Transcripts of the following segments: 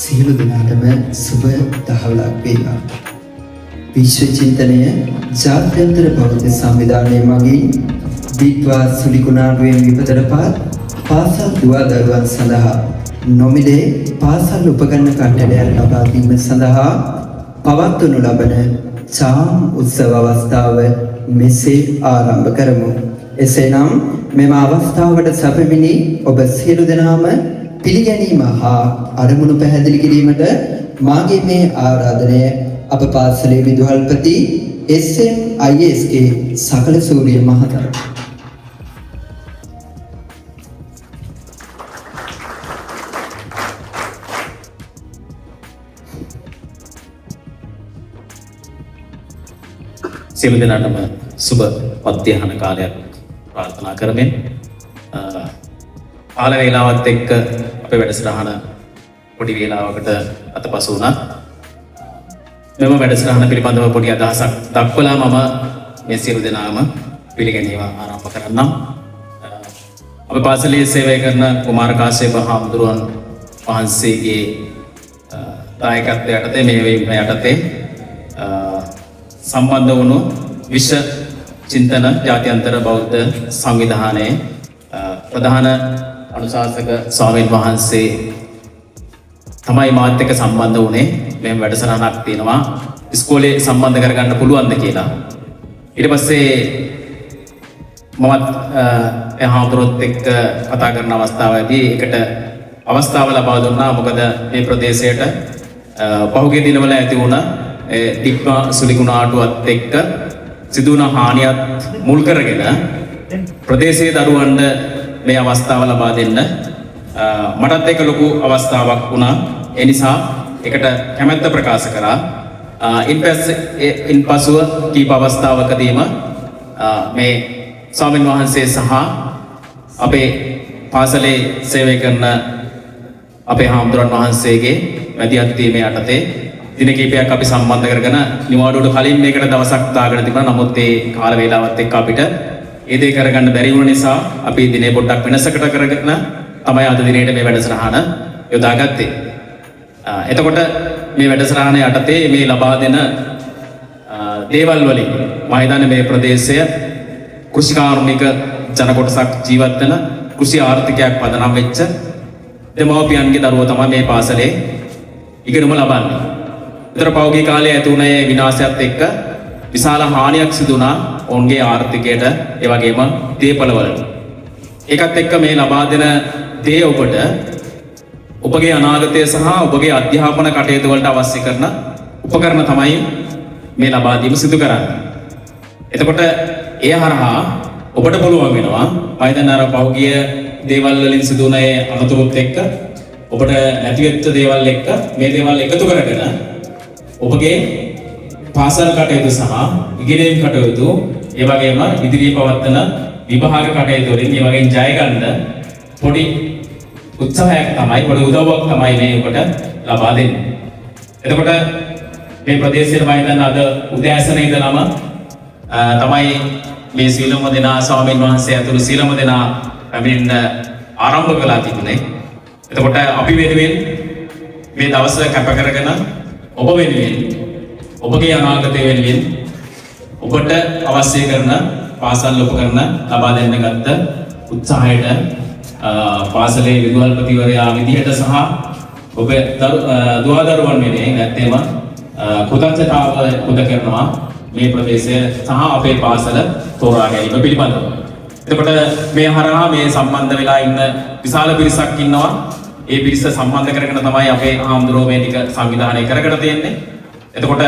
සියලු දෙනාටම සුබ දහවලක් වේවා. විශ්ව චින්තනය ජාත්‍යන්තර බෞද්ධ සංවිධානය මගින් විද්වා සුලිකුණාටුවෙන් විපතට පත් පාසල් දුවා දරුවන් සඳහා නොමිලේ පාසල් උපකරණ කට්ටඩයක් ලබා දීම සඳහා පවත්වනු ලබන චාම් උත්සව අවස්ථාව මෙසේ ආරම්භ කරමු. එසේනම් මෙම අවස්ථාවට සැපමිනි ඔබ සියලු දෙනාම පිළිගැනීම හා අරමුණු පැහැදිලි කිරීමට මාගේ මේ ආරාධනය අප පාසලේ විදුහල්පති SMISK සකල සූරිය මහතා. සියලු දෙනාටම සුබ මධ්‍යහන කාලයක් ප්‍රාර්ථනා කරමින් කාල වේලාවත් එක්ක අපේ වැඩසටහන පොඩි වේලාවකට අතපසු වුණා. මෙම වැඩසටහන පිළිබඳව පොඩි අදහසක් දක්වලා මම මේ සියලු දෙනාම පිළිගැනීම ආරම්භ කරන්නම්. අපේ පාසලේ සේවය කරන කුමාර කාශ්‍යප හාමුදුරුවන් වහන්සේගේ දායකත්වයට යටතේ මේ යටතේ සම්බන්ධ වුණු විශ්ව චින්තන ජාත්‍යන්තර බෞද්ධ සංවිධානයේ ප්‍රධාන අනුශාසක ස්වාමීන් වහන්සේ තමයි මාත් එක්ක සම්බන්ධ වුණේ. මෙහෙම වැඩසටහනක් තියෙනවා ඉස්කෝලේ සම්බන්ධ කරගන්න පුළුවන්ද කියලා. ඊට පස්සේ මමත් හාමුදුරුවොත් එක්ක කතා කරන අවස්ථාවේදී ඒකට අවස්ථාව ලබා දුන්නා. මොකද මේ ප්‍රදේශයට පහුගිය දිනවල ඇති වුණ දික්මා සුලිකුණාටුවත් එක්ක සිදුවන හානියත් මුල් කරගෙන ප්‍රදේශයේ දරුවන්ට මේ අවස්ථාව ලබා දෙන්න මටත් එක ලොකු අවස්ථාවක් වුණා. ඒ නිසා ඒකට කැමැත්ත ප්‍රකාශ කරා. ඉන්පසුව කීප අවස්ථාවකදීම මේ ස්වාමීන් වහන්සේ සහ අපේ පාසලේ සේවය කරන අපේ හාමුදුරන් වහන්සේගේ මැදිහත් වීම යටතේ දින කිහිපයක් අපි සම්බන්ධ කරගෙන නිවාඩුවට කලින් මේකට දවසක් දාගෙන තිබුණා. නමුත් ඒ කාල වේලාවත් එක්ක අපිට ඒ දේ කරගන්න බැරි වුණ නිසා අපි දිනේ පොඩ්ඩක් වෙනසකට කරගෙන තමයි අද දිනේට මේ වැඩසටහන යොදාගත්තේ. එතකොට මේ වැඩසටහන යටතේ මේ ලබා දෙන දේවල් වලින් මම හිතන්නේ මේ ප්‍රදේශය කෘෂිකාර්මික ජන කොටසක් ජීවත් වෙන කෘෂි ආර්ථිකයක් පදනම් වෙච්ච දෙමව්පියන්ගේ දරුවෝ තමයි මේ පාසලේ ඉගෙනුම ලබන්නේ. විතර පෞද්ගලික කාලයේ ඇති වුණ ඒ විනාශයත් එක්ක විශාල හානියක් සිදු වුණා ඔවුන්ගේ ආර්ථිකයට, ඒ වගේම දේපළවලට. ඒකත් එක්ක මේ ලබා දෙන දේ ඔබට ඔබගේ අනාගතය සහ ඔබගේ අධ්‍යාපන කටයුතු වලට අවශ්‍ය කරන උපකරණ තමයි මේ ලබා දීම සිදු කරන්නේ. එතකොට ඒ හරහා ඔබට පුළුවන් වෙනවා මම හිතන්නේ අර පෞද්ගලික දේවල් වලින් සිදු වුණ ඒ අනතුරුත් එක්ක ඔබට නැතිවෙච්ච දේවල් එක්ක මේ දේවල් එකතු කරගෙන ඔබගේ පාසල් කටයුතු සහ ඉගෙනීම් කටයුතු, ඒ වගේම ඉදිරියේ පවත්වන විභාග කටයුතු වලින් ඒ වගේ ජය ගන්න පොඩි උත්සාහයක් තමයි, පොඩි උදව්වක් තමයි මේ ඔබට ලබා දෙන්නේ. එතකොට මේ ප්‍රදේශයේ මම හිතන්නේ අද උදෑසන ඉඳලම තමයි මේ සීලම දෙනා ස්වාමීන් වහන්සේ ඇතුළු සීලම දෙනා පැමිණෙන්න ආරම්භ කළා තිබුණේ. එතකොට අපි වෙනුවෙන් මේ දවස කැප කරගෙන ඔබ වෙනුවෙන්, ඔබගේ අනාගතය වෙනුවෙන් ඔබට අවශ්‍ය කරන පාසල් උපකරණ ලබා දෙන්න ගත්ත උත්සාහයට පාසලේ විදුහල්පතිවරයා විදිහට සහ ඔබ දුවදරුවන් වෙනුවෙන් නැත්තේම කෘතඥතාව පුද කරනවා මේ ප්‍රදේශය සහ අපේ පාසල තෝරා ගැනීම පිළිබඳව. එතකොට මේ හරහා මේ සම්බන්ධ වෙලා ඉන්න විශාල පිරිසක් ඉන්නවා. ඒ පිරිස සම්බන්ධ කරගෙන තමයි අපේ හාමුදුරුවෝ මේ ටික සංවිධානය කරගෙන තියෙන්නේ. එතකොට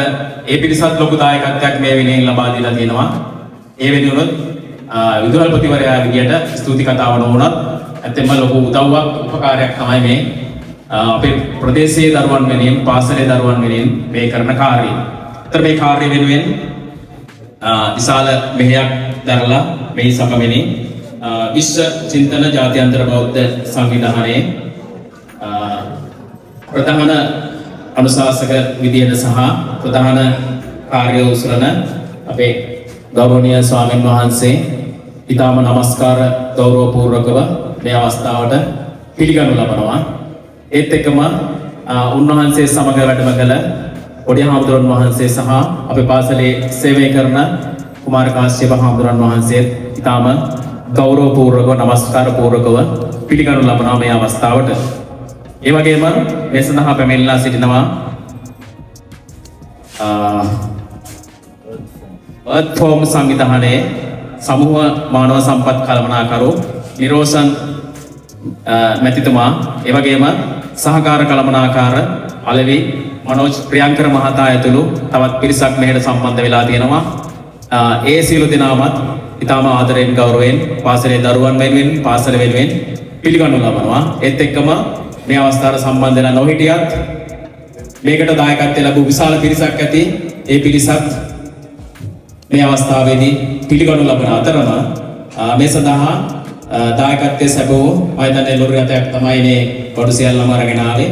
ඒ පිරිසත් ලොකු දායකත්වයක් මේ වෙනුවෙන් ලබා දීලා තියෙනවා. ඒ වෙනුවෙන් විදුහල්පතිවරයා විදියට ස්තුති කතාව නොවුණත් ඇත්තෙන්ම ලොකු උදව්වක් උපකාරයක් තමයි මේ අපේ ප්‍රදේශයේ දරුවන් වෙනුවෙන්, පාසලේ දරුවන් වෙනුවෙන් මේ කරන කාර්යය. ඒතර මේ කාර්යය වෙනුවෙන් විශාල මෙහෙයක් දරලා මේ සමගිනේ විශ්ව චින්තන ජාත්‍යන්තර බෞද්ධ සංවිධානයේ ප්‍රධාන අනුශාසක විදියට සහ ප්‍රධාන කාර්ය උසරන අපේ ගෞරවනීය ස්වාමීන් වහන්සේ ඉතාම නමස්කාර ගෞරවපූර්වකව මේ අවස්ථාවට පිළිගනු ලබනවා. ඒත් එක්කම උන්වහන්සේ සමග වැඩම කළ පොඩි හාමුදුරන් වහන්සේ සහ අපේ පාසලේ සේවය කරන කුමාර කාශ්‍යප හාමුදුරන් වහන්සේ ඉතාම ගෞරවපූර්වකව නමස්කාර පූර්වකව පිළිගනු ලබනවා මේ අවස්ථාවට. ඒ වගේම මේ සඳහා පැමිණලා සිටිනවා අර්ත්ෆෝම් සංවිධානයේ සමූහ මානව සම්පත් කළමනාකරු නිරෝෂන් මැතිතුමා, ඒ වගේම සහකාර කළමනාකාර අලවි මනෝජ් ප්‍රියංකර මහතා ඇතුළු තවත් පිරිසක් මෙහෙට සම්බන්ධ වෙලා තියෙනවා. ඒ සියලු දෙනාමත් ඉතාම ආදරයෙන් ගෞරවයෙන් පාසලේ දරුවන් වෙනුවෙන් පාසල වෙනුවෙන් පිළිගනු ලබනවා. ඒත් එක්කම මේ අවස්ථාවට සම්බන්ධ වෙලා නොහිටියත් මේකට දායකත්වය ලැබූ විශාල පිරිසක් ඇති. ඒ පිරිසත් මේ අවස්ථාවේදී පිළිගනු ලබන අතරම මේ සඳහා දායකත්වයේ සැබෝ ආයතනයේ ලොරියතක් තමයි මේ කොටු සියල්ලම අරගෙන ආවේ.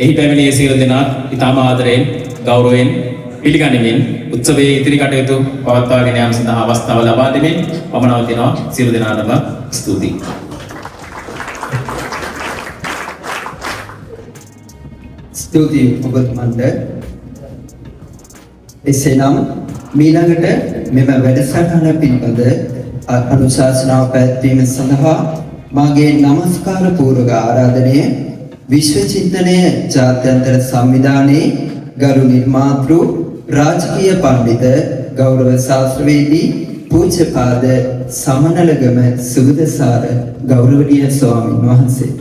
එහි පැමිණි සියලු දෙනා ඉතාම ආදරයෙන් ගෞරවයෙන් පිළිගනිමින් උත්සවයේ ඉදිරි කටයුතු පවත්වාගෙන යාම සඳහා අවස්ථාව ලබා දෙමින් මම නවතිනවා. සියලු දෙනාටම ස්තුතියි. ස්තුතියි ඔබතුමන්ට. එසේනම් මීළඟට මෙම වැඩසටහන පිළිබඳ අනුශාසනාව පැවැත්වීම සඳහා මාගේ නමස්කාර පූර්වක ආරාධනය විශ්වචින්තනය ජාත්‍යන්තර සංවිධානයේ ගරු නිර්මාතෘ රාජකීය පඬිත ගෞරව ශාස්ත්‍රවේදී පූජ්‍යපාද සමනලගම සුගතසාර ගෞරවනීය ස්වාමීන් වහන්සේ.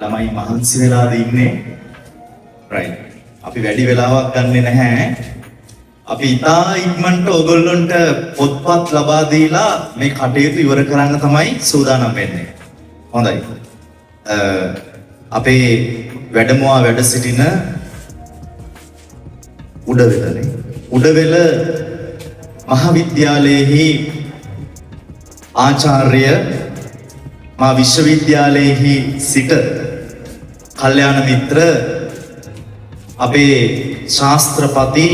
ළමයි මහන්සි වෙලාද ඉන්නේ. right. අපි වැඩි වෙලාවක් ගන්නෙ නැහැ. අපි ඉතා ඉක්මනට ඔයගොල්ලන්ට පොත්පත් ලබා දීලා මේ කටයුතු ඉවර කරන්න තමයි සූදානම් වෙන්නේ. හොඳයි. අපේ වැඩමුවා වැඩ සිටින උඩවෙල මහාවිද්‍යාලයේහි ආචාර්ය මා විශ්වවිද්‍යාලයේහි සිට කල්යාණ මිත්‍ර අපේ ශාස්ත්‍රපති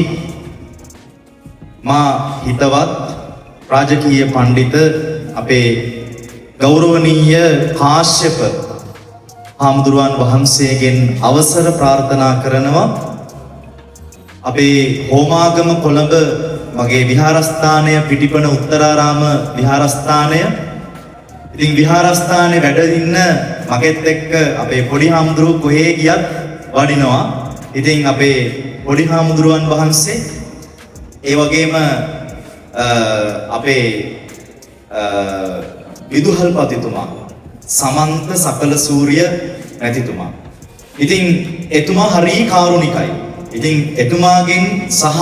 මා හිතවත් රාජකීය පඬිත අපේ ගෞරවනීය කාශ්‍යප හාමුදුරුවන් වහන්සේගෙන් අවසර ප්‍රාර්ථනා කරනවා. අපේ හෝමාගම කොළඹ මගේ විහාරස්ථානය පිටිපන උත්තරාරාම විහාරස්ථානය. ඉතින් විහාරස්ථානයේ වැඩ ඉන්න මගෙත් එක්ක අපේ පොඩි හාමුදුරුවෝ කොහේ ගියත් වඩිනවා. ඉතින් අපේ පොඩි හාමුදුරුවන් වහන්සේ ඒ වගේම අපේ විදුහල්පතිතුමා සමන්ත සකල සූර්ය මැතිතුමා. ඉතින් එතුමා හරි කාරුණිකයි. ඉතින් එතුමාගෙන් සහ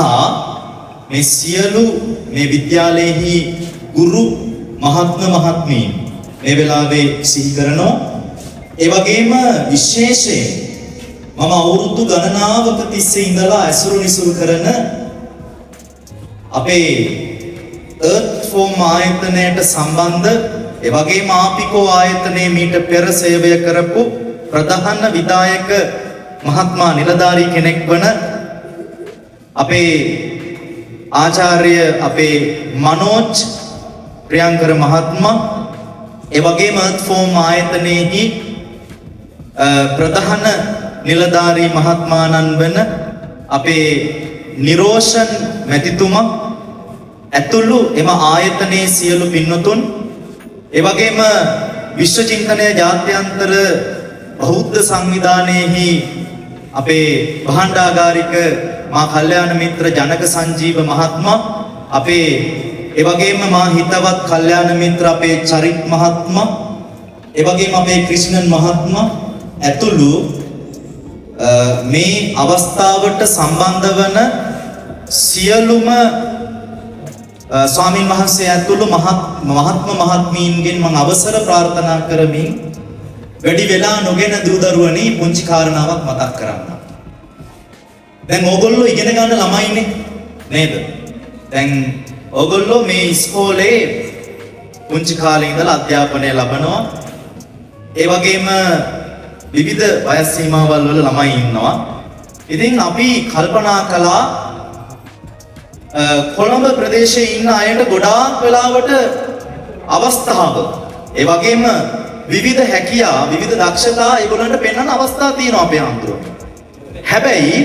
මේ සියලු මේ විද්‍යාලයේහි ගුරු මහත්මීන් මේ වෙලාවේ සිහි කරනවා. ඒ වගේම විශේෂයෙන් මම අවුරුදු ගණනාවක තිස්සේ ඉඳලා ඇසුරු නිසුරු කරන අපේ අර්ත්ෆෝම් ආයතනයට සම්බන්ධ ඒ වගේම ආපිකෝ ආයතනයේ මීට පෙර සේවය කරපු ප්‍රධාන විධායක මහත්මා නිලධාරී කෙනෙක් වන අපේ ආචාර්ය අපේ මනෝජ් ප්‍රියංකර මහත්මයා ඒ වගේම අර්ත්ෆෝම් ආයතනයේහි ප්‍රධාන නිලධාරී මහත්මාණන් වන අපේ නිරෝෂන් මැතිතුමා ඇතුළු එම ආයතනයේ සියලු පින්වතුන් ඒ වගේම විශ්වචින්තනය ජාත්‍යන්තර බෞද්ධ සංවිධානයේහි අපේ භාණ්ඩාගාරික මා කල්යාණ මිත්‍ර ජනක සංජීව මහත්මයා අපේ ඒ වගේම මා හිතවත් කල්යාණ මිත්‍ර අපේ චරිත් මහත්මයා ඒ වගේම අපේ ක්‍රිෂ්ණන් මහත්මයා ඇතුළු මේ අවස්ථාවට සම්බන්ධ වන සියලුම ස්වාමීන් වහන්සේ ඇතුළු මහත්මීන්ගෙන් මම අවසර ප්‍රාර්ථනා කරමින් වැඩි වෙලා නොගෙන දූ දරුවනි පුංචි කාරණාවක් මතක් කරන්න. දැන් ඕගොල්ලෝ ඉගෙන ගන්න ළමයිනේ නේද? දැන් ඕගොල්ලෝ මේ ඉස්කෝලේ පුංචි කාලේ ඉඳලා අධ්‍යාපනය ලබනවා. ඒ වගේම විවිධ වයස් සීමාවල් වල ළමයි ඉන්නවා. ඉතින් අපි කල්පනා කළා කොළඹ ප්‍රදේශයේ ඉන්න අයට ගොඩාක් වෙලාවට අවස්ථාව ඒ වගේම විවිධ හැකියා විවිධ දක්ෂතා ඒගොල්ලන්ට පෙන්වන්න අවස්ථා තියෙනවා අපේ ආන්දරේ. හැබැයි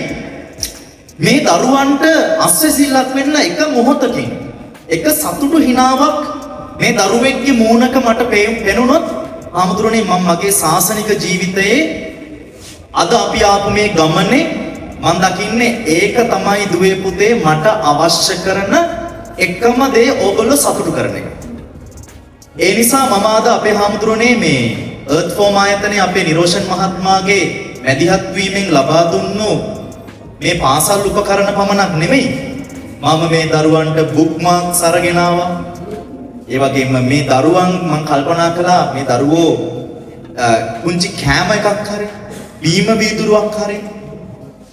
මේ දරුවන්ට අස්වැසිල්ලක් වෙන්න එක මොහොතකින් එක සතුටු හිනාවක් මේ දරුවෙක්ගේ මූණක මට පෙනුනොත් ආමුදුරනේ මම මගේ සාසනික ජීවිතයේ අද අපි ආපු මේ ගමනේ මම දකින්නේ ඒක තමයි දුවේ පුතේ මට අවශ්‍ය කරන එකම දේ ඕගොල්ලෝ සතුටු කරන එක. ඒ නිසා මම අද අපේ ආමුදුරනේ මේ Earth Form ආයතනයේ අපේ නිරෝෂන් මහත්මයාගේ මැදිහත් වීමෙන් ලබා දුන්නු මේ පාසල් උපකරණ පමණක් නෙමෙයි මම මේ දරුවන්ට බුක්මාර්ක්ස් අරගෙන ආවා. ඒ වගේම මේ දරුවන් මම කල්පනා කළා මේ දරුවෝ පුංචි කෑම එකක් හරි බීම වීදුරුවක් හරි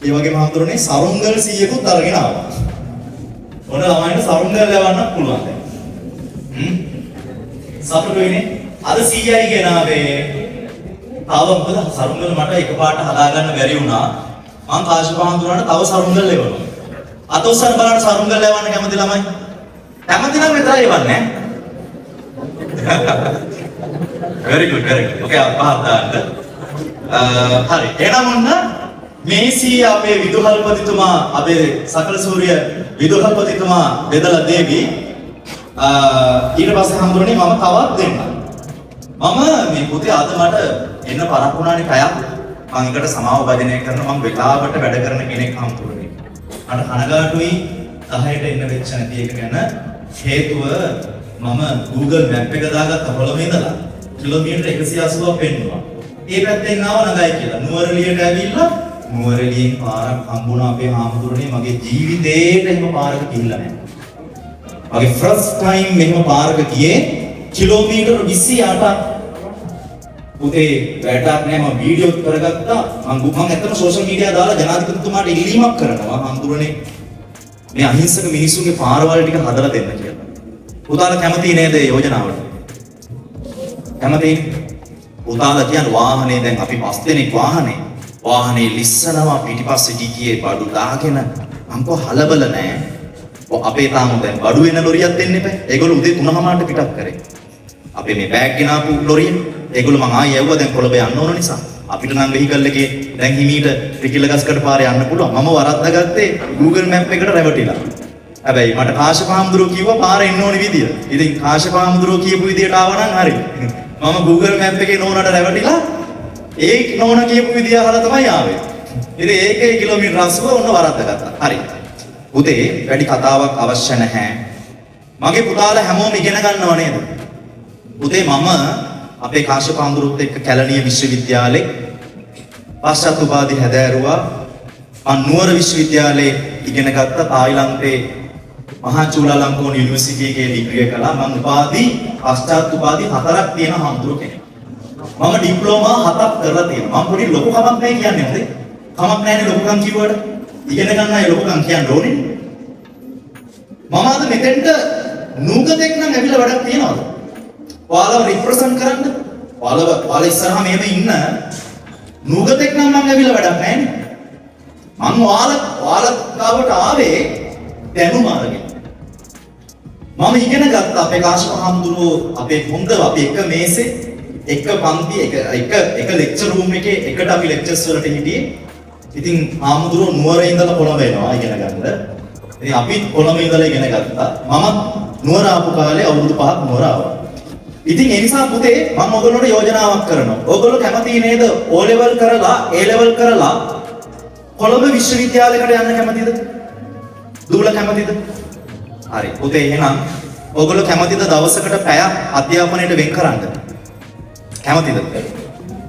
ඒ වගේම හඳුරන්නේ සරුංගල් 100කුත් අරගෙන ආවා. ඔන්න ළමයින්ට සරුංගල් ලැබන්න පුළුවන් දැන්. සතුටුයිනේ. අද 100යි ගෙනාවේ. තව මොකද සරුංගල් මට එකපාරට හදාගන්න බැරි වුණා. මං කාශ්‍යප හඳුනනට තව සරුංගල් ලැබුණා. අත උස්සන බලන්න සරුංගල් ලැබන්න කැමති ළමයි. කැමති නම් විතරයි එවන්නේ. very good. Okay අපහත් දාන්න. හරි. එහෙනම් ඔන්න මේසී අපේ විදුහල්පතිතුමා අපේ සකල සූර්ය විදුහල්පතිතුමා බෙදලා දෙවි. ඊට පස්සේ හඳුනන්නේ මම තවත් දෙන්න. මම මේ පුතේ අද මට එන්න පරක් වුණානේ පැයක්. මම එකට සමාව භජනය කරන මම වෙලාවට වැඩ කරන කෙනෙක් හම්තුනේ. මට කනගාටුයි 10ට එන්න වෙච්ච නැති එක ගැන. හේතුව මම Google Map එක දාගත්ත කොළඹ ඉඳලා කිලෝමීටර 180ක් පෙන්නුවා. ඒ පැත්තෙන් ආව නගයි කියලා. නුවරඑළියට ඇවිල්ලා නුවරඑළියෙන් පාරක් හම්බුණා අපේ හාමුදුරනේ මගේ ජීවිතේට එහෙම පාරක ගිහිල්ලා නැහැ. මගේ ෆස්ට් ටයිම් මෙහෙම පාරක ගියේ කිලෝමීටර 28ක්. පුතේ වැටක් නෑ මම වීඩියෝත් කරගත්තා. මම ඇත්තටම සෝෂල් මීඩියා දාලා ජනාධිපතිතුමාට ඉල්ලීමක් කරනවා හාමුදුරනේ මේ අහිංසක මිනිස්සුන්ගේ පාරවල් ටික හදලා දෙන්න කියලා. පුතාලා කැමති නේද මේ යෝජනාවට? කැමති? පුතාලා කියන වාහනේ දැන් අපි 5 දෙනෙක් වාහනේ ලිස්සනවා පිටිපස්සේ ගියේ බඩු දාගෙන අම්කෝ හලබල නෑ. අපේ තාම දැන් බඩු වෙන ලොරියක් දෙන්න එපා. ඒගොල්ලෝ උදේ 3:00ට පිටත් කරේ. අපේ මේ බෑග් ගෙනාපු ලොරිය ඒගොල්ලෝ මං ආයෙ යවුවා දැන් කොළඹ යන්න ඕන නිසා. අපිට නම් වෙහිකල් එකේ දැන් හිමීට ත්‍රිකිලගස්කට පාරේ යන්න පුළුවන්. මම වරද්දාගත්තේ Google Map එකට රැවටිලා. හැබැයි මට කාශ්‍යප හාමුදුරුවෝ කිව්වා පාර එන්න ඕනි විදිය. ඉතින් කාශ්‍යප හාමුදුරුවෝ කියපු විදියට ආව නම් හරි. මම Google Map එකේ නෝනට රැවටිලා ඒ නෝන කියපු විදිය අහලා තමයි ආවේ. ඉතින් ඒකේ කිලෝමීටර 80 ඔන්න වරද්දාගත්තා. හරි. පුතේ වැඩි කතාවක් අවශ්‍ය නැහැ. මගේ පුතාලා හැමෝම ඉගෙන ගන්නව නේද? පුතේ මම අපේ කාශ්‍යප හාමුදුරුවොත් එක්ක කැලණිය විශ්වවිද්‍යාලේ පශ්චාත් උපාධි හැදෑරුවා. මම නුවර විශ්වවිද්‍යාලේ ඉගෙන ගත්තා. තායිලන්තේ මහා චූලාලංකෝන් යුනිවර්සිටි එකේ ඩිග්‍රී කළා. මම උපාධි පශ්චාත් උපාධි 4ක් තියෙන හාමුදුරුවෝ කෙනෙක්. මම ඩිප්ලෝමා 7ක් කරලා තියෙනවා. මම පොඩි ලොකු කමක් නැහැ කියන්නේ හොඳේ. කමක් නැහැනේ ලොකුකම් කිව්වට. ඉගෙන ගන්න අය ලොකුකම් කියන්න ඕනේ. මම අද මෙතෙන්ට නූගතෙක් නම් ඇවිල්ලා වැඩක් තියනවද? ඔයාලව රිප්‍රසන්ට් කරන්න. ඔයාලා ඉස්සරහා මෙහෙම ඉන්න නූගතෙක් නම් මම ඇවිල්ලා වැඩක් නැහැ නේ. මම ඔයාලා ගාවට ආවේ දැනුම අරගෙන. මම ඉගෙන ගත්තා අපේ කාශ්‍යප හාමුදුරුවෝ අපේ හොඳ අපි එක මේසේ එක පන්ති එක ලෙක්චර් රූම් එකේ එකට අපි ලෙක්චර්ස් වලට හිටියේ. ඉතින් හාමුදුරුවෝ නුවර ඉඳලා කොළඹ එනවා ඉගෙන ගන්න. ඉතින් අපි කොළඹ ඉඳලා ඉගෙන ගත්තා. මම නුවර ආපු කාලේ අවුරුදු 5ක් නුවර ආවා. ඉතින් ඒ නිසා පුතේ මම ඔයගොල්ලන්ට යෝජනාවක් කරනවා. ඔයගොල්ලෝ කැමති නේද O level කරලා A level කරලා කොළඹ විශ්වවිද්‍යාලයකට යන්න කැමතිද? දුවලා කැමතිද? හරි. පුතේ එහෙනම් ඔයගොල්ලෝ කැමතිද දවසකට පැයක් අධ්‍යාපනයට වෙන් කරන්න? කැමතිද?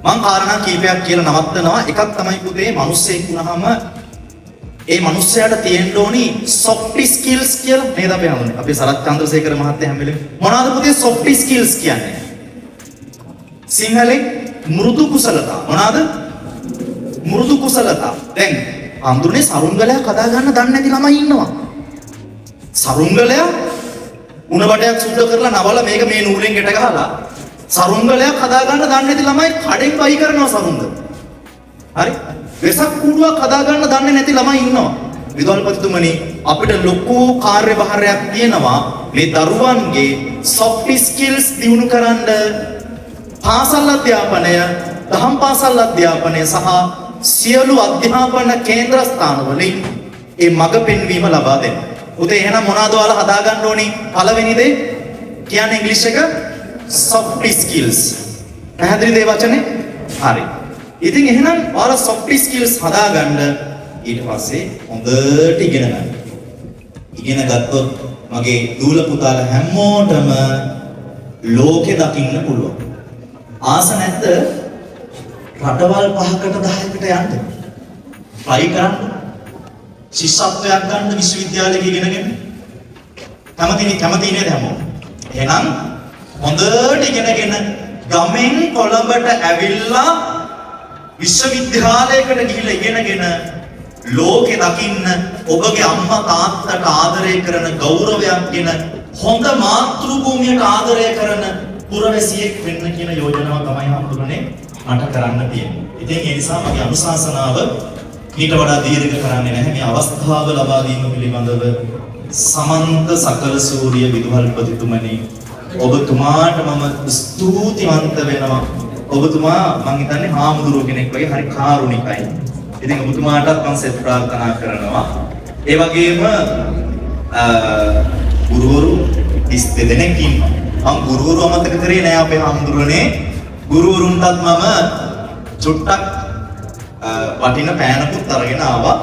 මං කාරණා කීපයක් කියලා නවත්තනවා. එකක් තමයි පුතේ මිනිස්සෙක් වුණාම ඒ මිනිස්සයාට තියෙන්න ඕනි soft skills කියලා නේද අපි හඳුන්වන්නේ. අපේ සරත් චන්ද්‍රසේකර මහත්තයා හැම වෙලේම මොනවාද පුතේ soft skills කියන්නේ? සිංහලෙන් මෘදු කුසලතා. මොනවාද? මෘදු කුසලතා. දැන් හඳුන්නේ සරුංගලයක් හදා ගන්න දන්නේ නැති ළමයි ඉන්නවා. සරුංගලයක් උණ බටයක් සුද්ධ කරලා නවල මේක මේ නූලෙන් ගැට ගහලා සරුංගලයක් හදා ගන්න දන්නේ නැති ළමයි කඩෙන් බයි කරනවා සරුංගල. හරි? වෙසක් කූඩුවක් හදා ගන්න දන්නේ නැති ළමයි ඉන්නවා. විදුහල්පතිතුමනි අපිට ලොකු කාර්යභාරයක් තියෙනවා මේ දරුවන්ගේ soft skills දියුණු කරන්න පාසල් අධ්‍යාපනය, දහම් පාසල් අධ්‍යාපනය සහ සියලු අධ්‍යාපන කේන්ද්‍රස්ථානවලින් ඒ මඟ පෙන්වීම ලබා දෙන්න. උදේ එහෙනම් මොනවද ඔයාලා හදාගන්න ඕනි? පළවෙනි දේ කියන්නේ ඉංග්‍රීසි එක soft skills. පැහැදිලිද ඒ වචනේ? හරි. ඉතින් එහෙනම් ඔයාලා soft skills හදාගන්න ඊට පස්සේ හොඳට ඉගෙන ගන්න. ඉගෙන ගත්තොත් මගේ දූල පුතාලා හැමෝටම ලෝකෙ දකින්න පුළුවන්. ආස නැද්ද? රටවල් 5කට 10කට යන්න. try කරන්න. ශිෂ්‍යත්වයක් ගන්න විශ්වවිද්‍යාලයක ඉගෙනගෙන. කැමති නේද හැමෝම? එහෙනම් හොඳට ඉගෙනගෙන ගමෙන් කොළඹට ඇවිල්ලා විශ්වවිද්‍යාලයකට ගිහිල්ලා ඉගෙනගෙන ලෝකෙ දකින්න ඔබගේ අම්මා තාත්තට ආදරය කරන ගෞරවයක් දෙන හොඳ මාතෘ භූමියට ආදරය කරන පුරවැසියෙක් වෙන්න කියන යෝජනාව තමයි හම්බුනේ මට කරන්න තියෙන්නේ. ඉතින් ඒ නිසා මගේ අනුශාසනාව ඊට වඩා දීර්ඝ කරන්නේ නැහැ. මේ අවස්ථාව ලබා දීම පිළිබඳව සමන්ත සකල සූර්ය විදුහල්පතිතුමනි ඔබතුමාට මම ස්තුතිවන්ත වෙනවා. ඔබතුමා මං හිතන්නේ හාමුදුරුවෝ කෙනෙක් වගේ හරි කාරුණිකයි. ඉතින් ඔබතුමාටත් මම සෙත් ප්‍රාර්ථනා කරනවා. ඒ වගේම ගුරුවරු 32 දෙනෙක් ඉන්නවා. මම ගුරුවරු අමතක කරේ නෑ අපේ හාමුදුරුවනේ. ගුරුවරුන්ටත් මම චුට්ටක් වටින පෑනකුත් අරගෙන ආවා.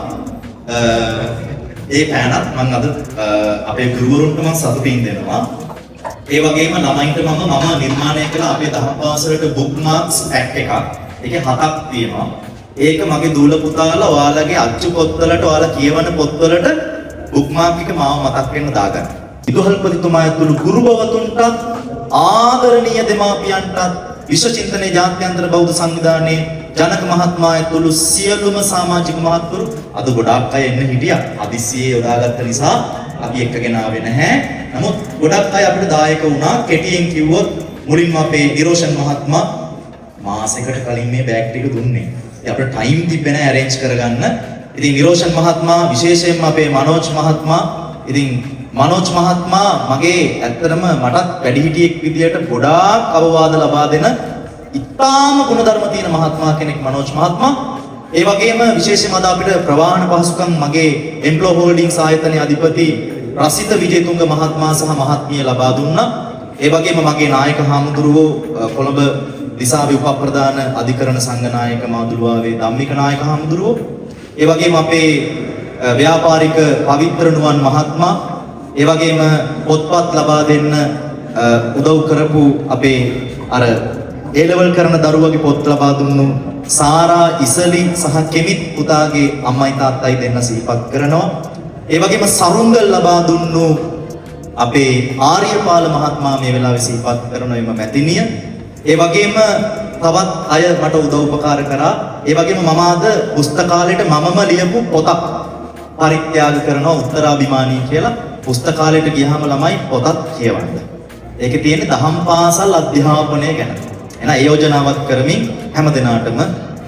ඒ පෑනත් මම අද අපේ ගුරුවරුන්ට මම සතුටින් දෙනවා. ඒ වගේම ළමයින්ට මම නිර්මාණය කළ අපේ දහම් පාසලට බුක්මාර්ක්ස් පැක් එකක්. ඒකේ 7ක් තියෙනවා. ඒක මගේ දූල පුතාලා ඔයාලගේ අච්චු පොත්වලට ඔයාලා කියවන පොත්වලට බුක්මාර්ක් එක මාව මතක් වෙන්න දාගන්න. විදුහල්පතිතුමා ඇතුළු ගුරු බවතුන්ටත් ආදරණීය දෙමාපියන්ටත් විශ්වචින්තනයේ ජාත්‍යන්තර බෞද්ධ සංවිධානයේ ජනක මහත්මයා ඇතුළු සියලුම සමාජික මහත්වරු අද ගොඩාක් අය එන්න හිටියා. හදිස්සියේ යොදාගත්ත නිසා අපි එක්කගෙන ආවේ නැහැ. නමුත් ගොඩක් අය අපිට දායක වුණා. කෙටියෙන් කිව්වොත් මුලින්ම අපේ නිරෝෂන් මහත්මයා මාසෙකට කලින් මේ බෑග් ටික දුන්නේ. අපිට ටයිම් තිබ්බේ නැහැ arrange කරගන්න. ඉතින් නිරෝෂන් මහත්මයා විශේෂයෙන්ම අපේ මනෝජ් මහත්මයා ඉතින් මනෝජ් මහත්මයා මගේ ඇත්තටම මටත් වැඩිහිටියෙක් විදියට ගොඩාක් අවවාද ලබා දෙන ඉතාම ගුණධර්ම තියෙන මහත්මයා කෙනෙක් මනෝජ් මහත්මයා. ඒ වගේම විශේෂයෙන්ම අද අපිට ප්‍රවාහන පහසුකම් මගේ එම්ප්ලෝ හෝල්ඩින්ග්ස් ආයතනයේ අධිපති රසිත විජේතුංග මහත්මයා සහ මහත්මිය ලබා දුන්නා. ඒ වගේම මගේ නායක හාමුදුරුවෝ කොළඹ දිසාවේ උපප්‍රධාන අධිකරණ සංඝ නායක මාදුළුවාවේ ධම්මික නායක හාමුදුරුවෝ. ඒ වගේම අපේ ව්‍යාපාරික පවිත්‍ර නුවන් මහත්මයා. ඒ වගේම පොත්පත් ලබා දෙන්න උදව් කරපු අපේ අර A level කරන දරුවගේ පොත් ලබා දුන්නු සාරා ඉසලි සහ කෙමිත් පුතාගේ අම්මයි තාත්තයි දෙන්න සිහිපත් කරනවා. ඒ වගේම සරුංගල් ලබා දුන්නු අපේ ආර්යපාල මහත්මයා මේ වෙලාවේ සිහිපත් කරන එම මැතිණිය. ඒ වගේම තවත් අය මට උදව් උපකාර කරා. ඒ වගේම මම අද පුස්තකාලයට මමම ලියපු පොතක් පරිත්‍යාග කරනවා උත්තරාභිමානී කියලා. පුස්තකාලයට ගියාම ළමයි පොතක් කියවන්න. ඒකේ තියෙන්නේ දහම් පාසල් අධ්‍යාපනය ගැන. එහෙනම් ඒ යෝජනාවක් කරමින් හැම දිනාටම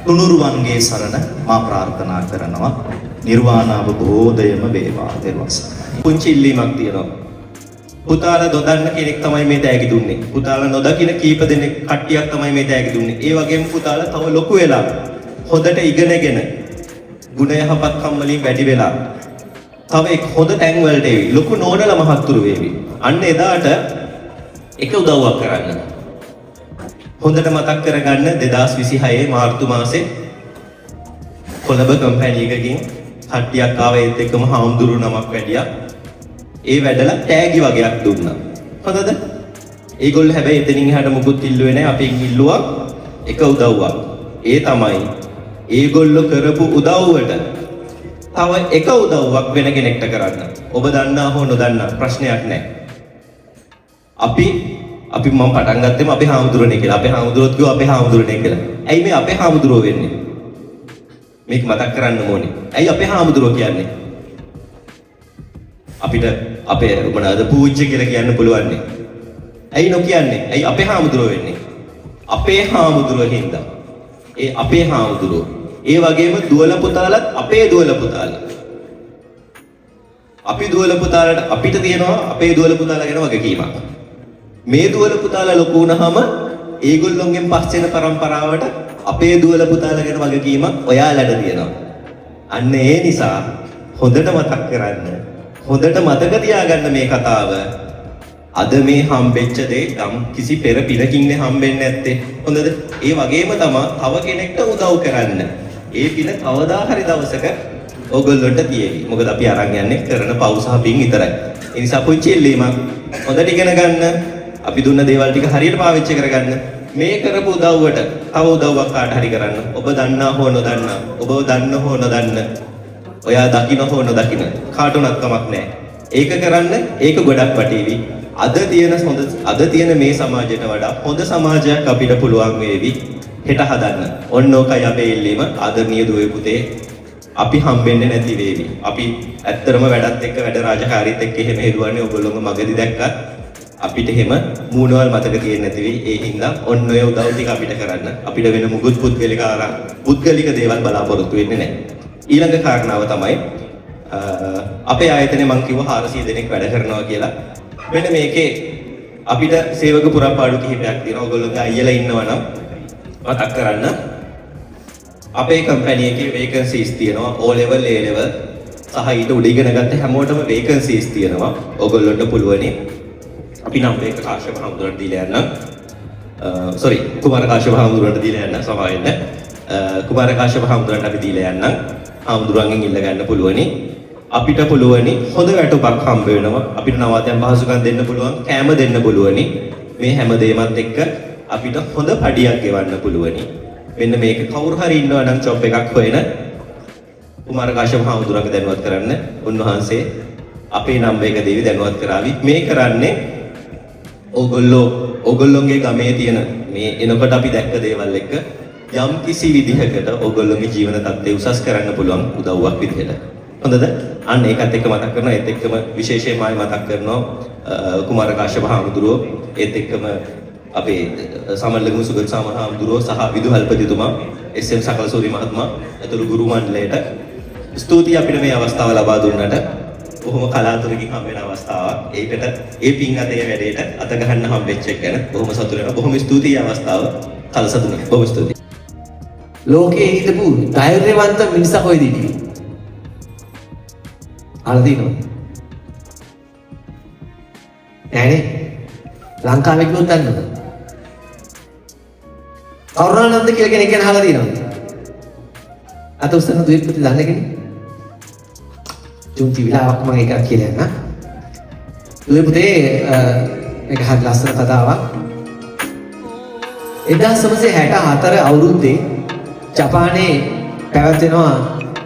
තුනුරුවන්ගේ සරණ මා ප්‍රාර්ථනා කරනවා. නිර්වාණ අවබෝධයම වේවා. පුංචි ඉල්ලීමක් තියෙනවා. පුතාලා දොඩන්න කෙනෙක් තමයි මේ තෑගි දුන්නේ. පුතාලා නොදකින කීප දෙනෙක් කට්ටියක් තමයි මේ තෑගි දුන්නේ. ඒ වගේම පුතාලා තව ලොකු වෙලා හොඳට ඉගෙනගෙන ගුණ යහපත්කම් වලින් වැඩි වෙලා තව එක් හොඳ තැන් වලට එවි. ලොකු නෝනලා මහත්තුරු වේවි. අන්න එදාට එක උදව්වක් කරන්න. හොඳට මතක් කරගන්න 2026 මාර්තු මාසේ කොළඹ කම්පැනි එකකින් කට්ටියක් ආව ඒත් එක්කම හාමුදුරු නමක් වැඩියා. ඒ වැඩලා තෑගි වගේක් දුන්නා. හොඳද? ඒගොල්ලෝ හැබැයි එතනින් එහාට මුකුත් ඉල්ලුවේ නැහැ. අපි ඉල්ලුවා එක උදව්වක්. ඒ තමයි ඒගොල්ලෝ කරපු උදව්වට තව එක උදව්වක් වෙන කෙනෙක්ට කරන්න. ඔබ දන්නා හෝ නොදන්නා ප්‍රශ්නයක් නැහැ. අපි මම පටන් ගත්තෙම අපේ හාමුදුරනේ කියලා. අපේ හාමුදුරුවෝත් කිව්වා අපේ හාමුදුරනේ කියලා. ඇයි මේ අපේ හාමුදුරුවෝ වෙන්නේ? මේක මතක් කරන්න ඕනේ. ඇයි අපේ හාමුදුරුවෝ කියන්නේ? අපිට අපේ මොනවාද පූජ්‍ය කියලා කියන්න පුළුවන් නේ. ඇයි නොකියන්නේ? ඇයි අපේ හාමුදුරුවෝ වෙන්නේ? අපේ හාමුදුරුවෝ හින්දා. ඒ අපේ හාමුදුරුවෝ. ඒ වගේම දුවල පුතාලත් අපේ දුවල පුතාලා. අපි දුවල පුතාලට අපිට තියෙනවා අපේ දුවල පුතාලා ගැන වගකීමක්. මේ දුවල පුතාලා ලොකු වුණාම ඒගොල්ලොන්ගෙන් පස්සෙන පරම්පරාවට අපේ දුවල පුතාලා ගැන වගකීමක් ඔයාලට තියෙනවා. අන්න ඒ නිසා හොඳට මතක් කරන්න. හොඳට මතක තියාගන්න මේ කතාව. අද මේ හම්බෙච්ච දේ ගම් කිසි පෙර පිනකින්නේ හම්බෙන්නේ නැත්තේ. හොඳද? ඒ වගේම තමයි තව කෙනෙක්ට උදව් කරන්න. ඒ පින කවදා හරි දවසක ඕගොල්ලොන්ට තියෙවි. මොකද අපි අරන් යන්නේ කරන පව් සහ පින් විතරයි. ඒ නිසා පුංචි එල්ලීමක් හොඳට ඉගෙන ගන්න. අපි දුන්න දේවල් ටික හරියට පාවිච්චි කරගන්න. මේ කරපු උදව්වට තව උදව්වක් කාට හරි කරන්න. ඔබ දන්නා හෝ නොදන්නා, ඔබ දන්න හෝ නොදන්න, ඔයා දකින්න හෝ නොදකින්න කාටුණක් කමක් නැහැ. ඒක කරන්න ඒක ගොඩක් වටීවි. අද තියෙන මේ සමාජයට වඩා හොඳ සමාජයක් අපිට පුළුවන් වේවි හෙට හදන්න. ඔන්න ඕකයි අපේ ඉල්ලීම. ආදරණීය දුවේ පුතේ අපි හම්බෙන්නේ නැති වේවි. අපි ඇත්තරම වැඩත් එක්ක වැඩ රාජකාරීත් එක්ක එහෙම හෙළුවන්නේ ඔයගොල්ලෝම මගදී දැක්කත් අපිට එහෙම මූණවල් මතක තියෙන්නේ නැති වෙයි. ඒ හින්දා ඔන්න ඔය උදව් ටික අපිට කරන්න. අපිට වෙන මුකුත් පුද්ගලික දේවල් බලාපොරොත්තු වෙන්නේ නැහැ. ඊළඟ කාරණාව තමයි අපේ ආයතනයේ මම කිව්වා 400 දෙනෙක් වැඩ කරනවා කියලා. මෙන්න මේකේ අපිට සේවක පුරාපාඩු කිහිපයක් තියෙනවා. ඔයගොල්ලෝගේ අයියලා ඉන්නවා නම් මතක් කරන්න. අපේ කම්පැනි එකේ වේකන්සිස් තියෙනවා. O level, A level සහ ඊට උඩ ඉගෙන ගත්ත හැමෝටම වේකන්සිස් තියෙනවා. ඔයගොල්ලන්ට පුළුවනි අපි නම් මේක කාශ්‍යප හඳුරන්න දීලා යන්න. කුමාර කාශ්‍යප හඳුරන්න දීලා යන්න සමාවෙන්න. කුමාර කාශ්‍යප හඳුරන්න අපි දීලා යන්න. හඳුරන්ගෙන් ඉල්ල ගන්න පුළුවනි. අපිට පුළුවනි හොඳ වැටුපක් හම්බ වෙනවා. අපිට නවාතැන් පහසුකම් දෙන්න පුළුවන්, කෑම දෙන්න පුළුවනි. මේ හැම දෙයක්මත් එක්ක අපිට හොඳ පඩියක් ගෙවන්න පුළුවනි. මෙන්න මේක කවුරු හරි ඉන්නවා නම් ජොබ් එකක් හොයන කුමාර කාශ්‍යප හඳුරන්ගේ දැනුවත් කරන්න. උන්වහන්සේ අපේ නම් එක දෙවි දැනුවත් කරાવી. මේ කරන්නේ ඕගොල්ලොන්ගේ ගමේ තියෙන මේ එනකොට අපි දැක්ක දේවල් එක්ක යම් කිසි විදිහකට ඕගොල්ලොන්ගේ ජීවන තත්ත්වය උසස් කරන්න පුළුවන් උදව්වක් විදිහට. හොඳද? අන්න ඒකත් එක්ක මතක් කරනවා. ඒත් එක්කම විශේෂයෙන්ම මතක් කරනවා කුමාර කාශ්‍යප හාමුදුරුවෝ, ඒත් එක්කම අපේ සමල්ලගම සුගත සාම හාමුදුරුවෝ සහ විදුහල්පතිතුමා එස්.එම්. සකලසූරි මහත්මයා ඇතුළු ගුරු මණ්ඩලයට ස්තුතියි අපිට මේ අවස්ථාව ලබා දුන්නට. බොහොම කලාතුරකින් හම් වෙන අවස්ථාවක්. ඒකට ඒ පින් අතේ වැඩේට අත ගහන්න හම්බෙච්ච එක ගැන බොහොම සතුටු වෙනවා. බොහොම ස්තුතියි අවස්ථාව කලසතුනේ. බොහොම ස්තුතියි. ලෝකයේ හිටපු ධෛර්යවන්ත මිනිසා කොයිද ඉන්නේ? අල්දිනෝ. නෑනේ. ලංකාවේ කිව්වොත් දන්නවද? කරුණානන්ද කියලා කෙනෙක් ගැන අහලා තියෙනවද? අත උස්සන දුවේපුති දන්න කෙනෙක්? තුන්ති විලාවක් මම එකක් කියලා යන්න. දුවේපුතේ මේක හරි ලස්සන කතාවක්. 1964 අවුරුද්දේ ජපානයේ පැවැත්වෙනවා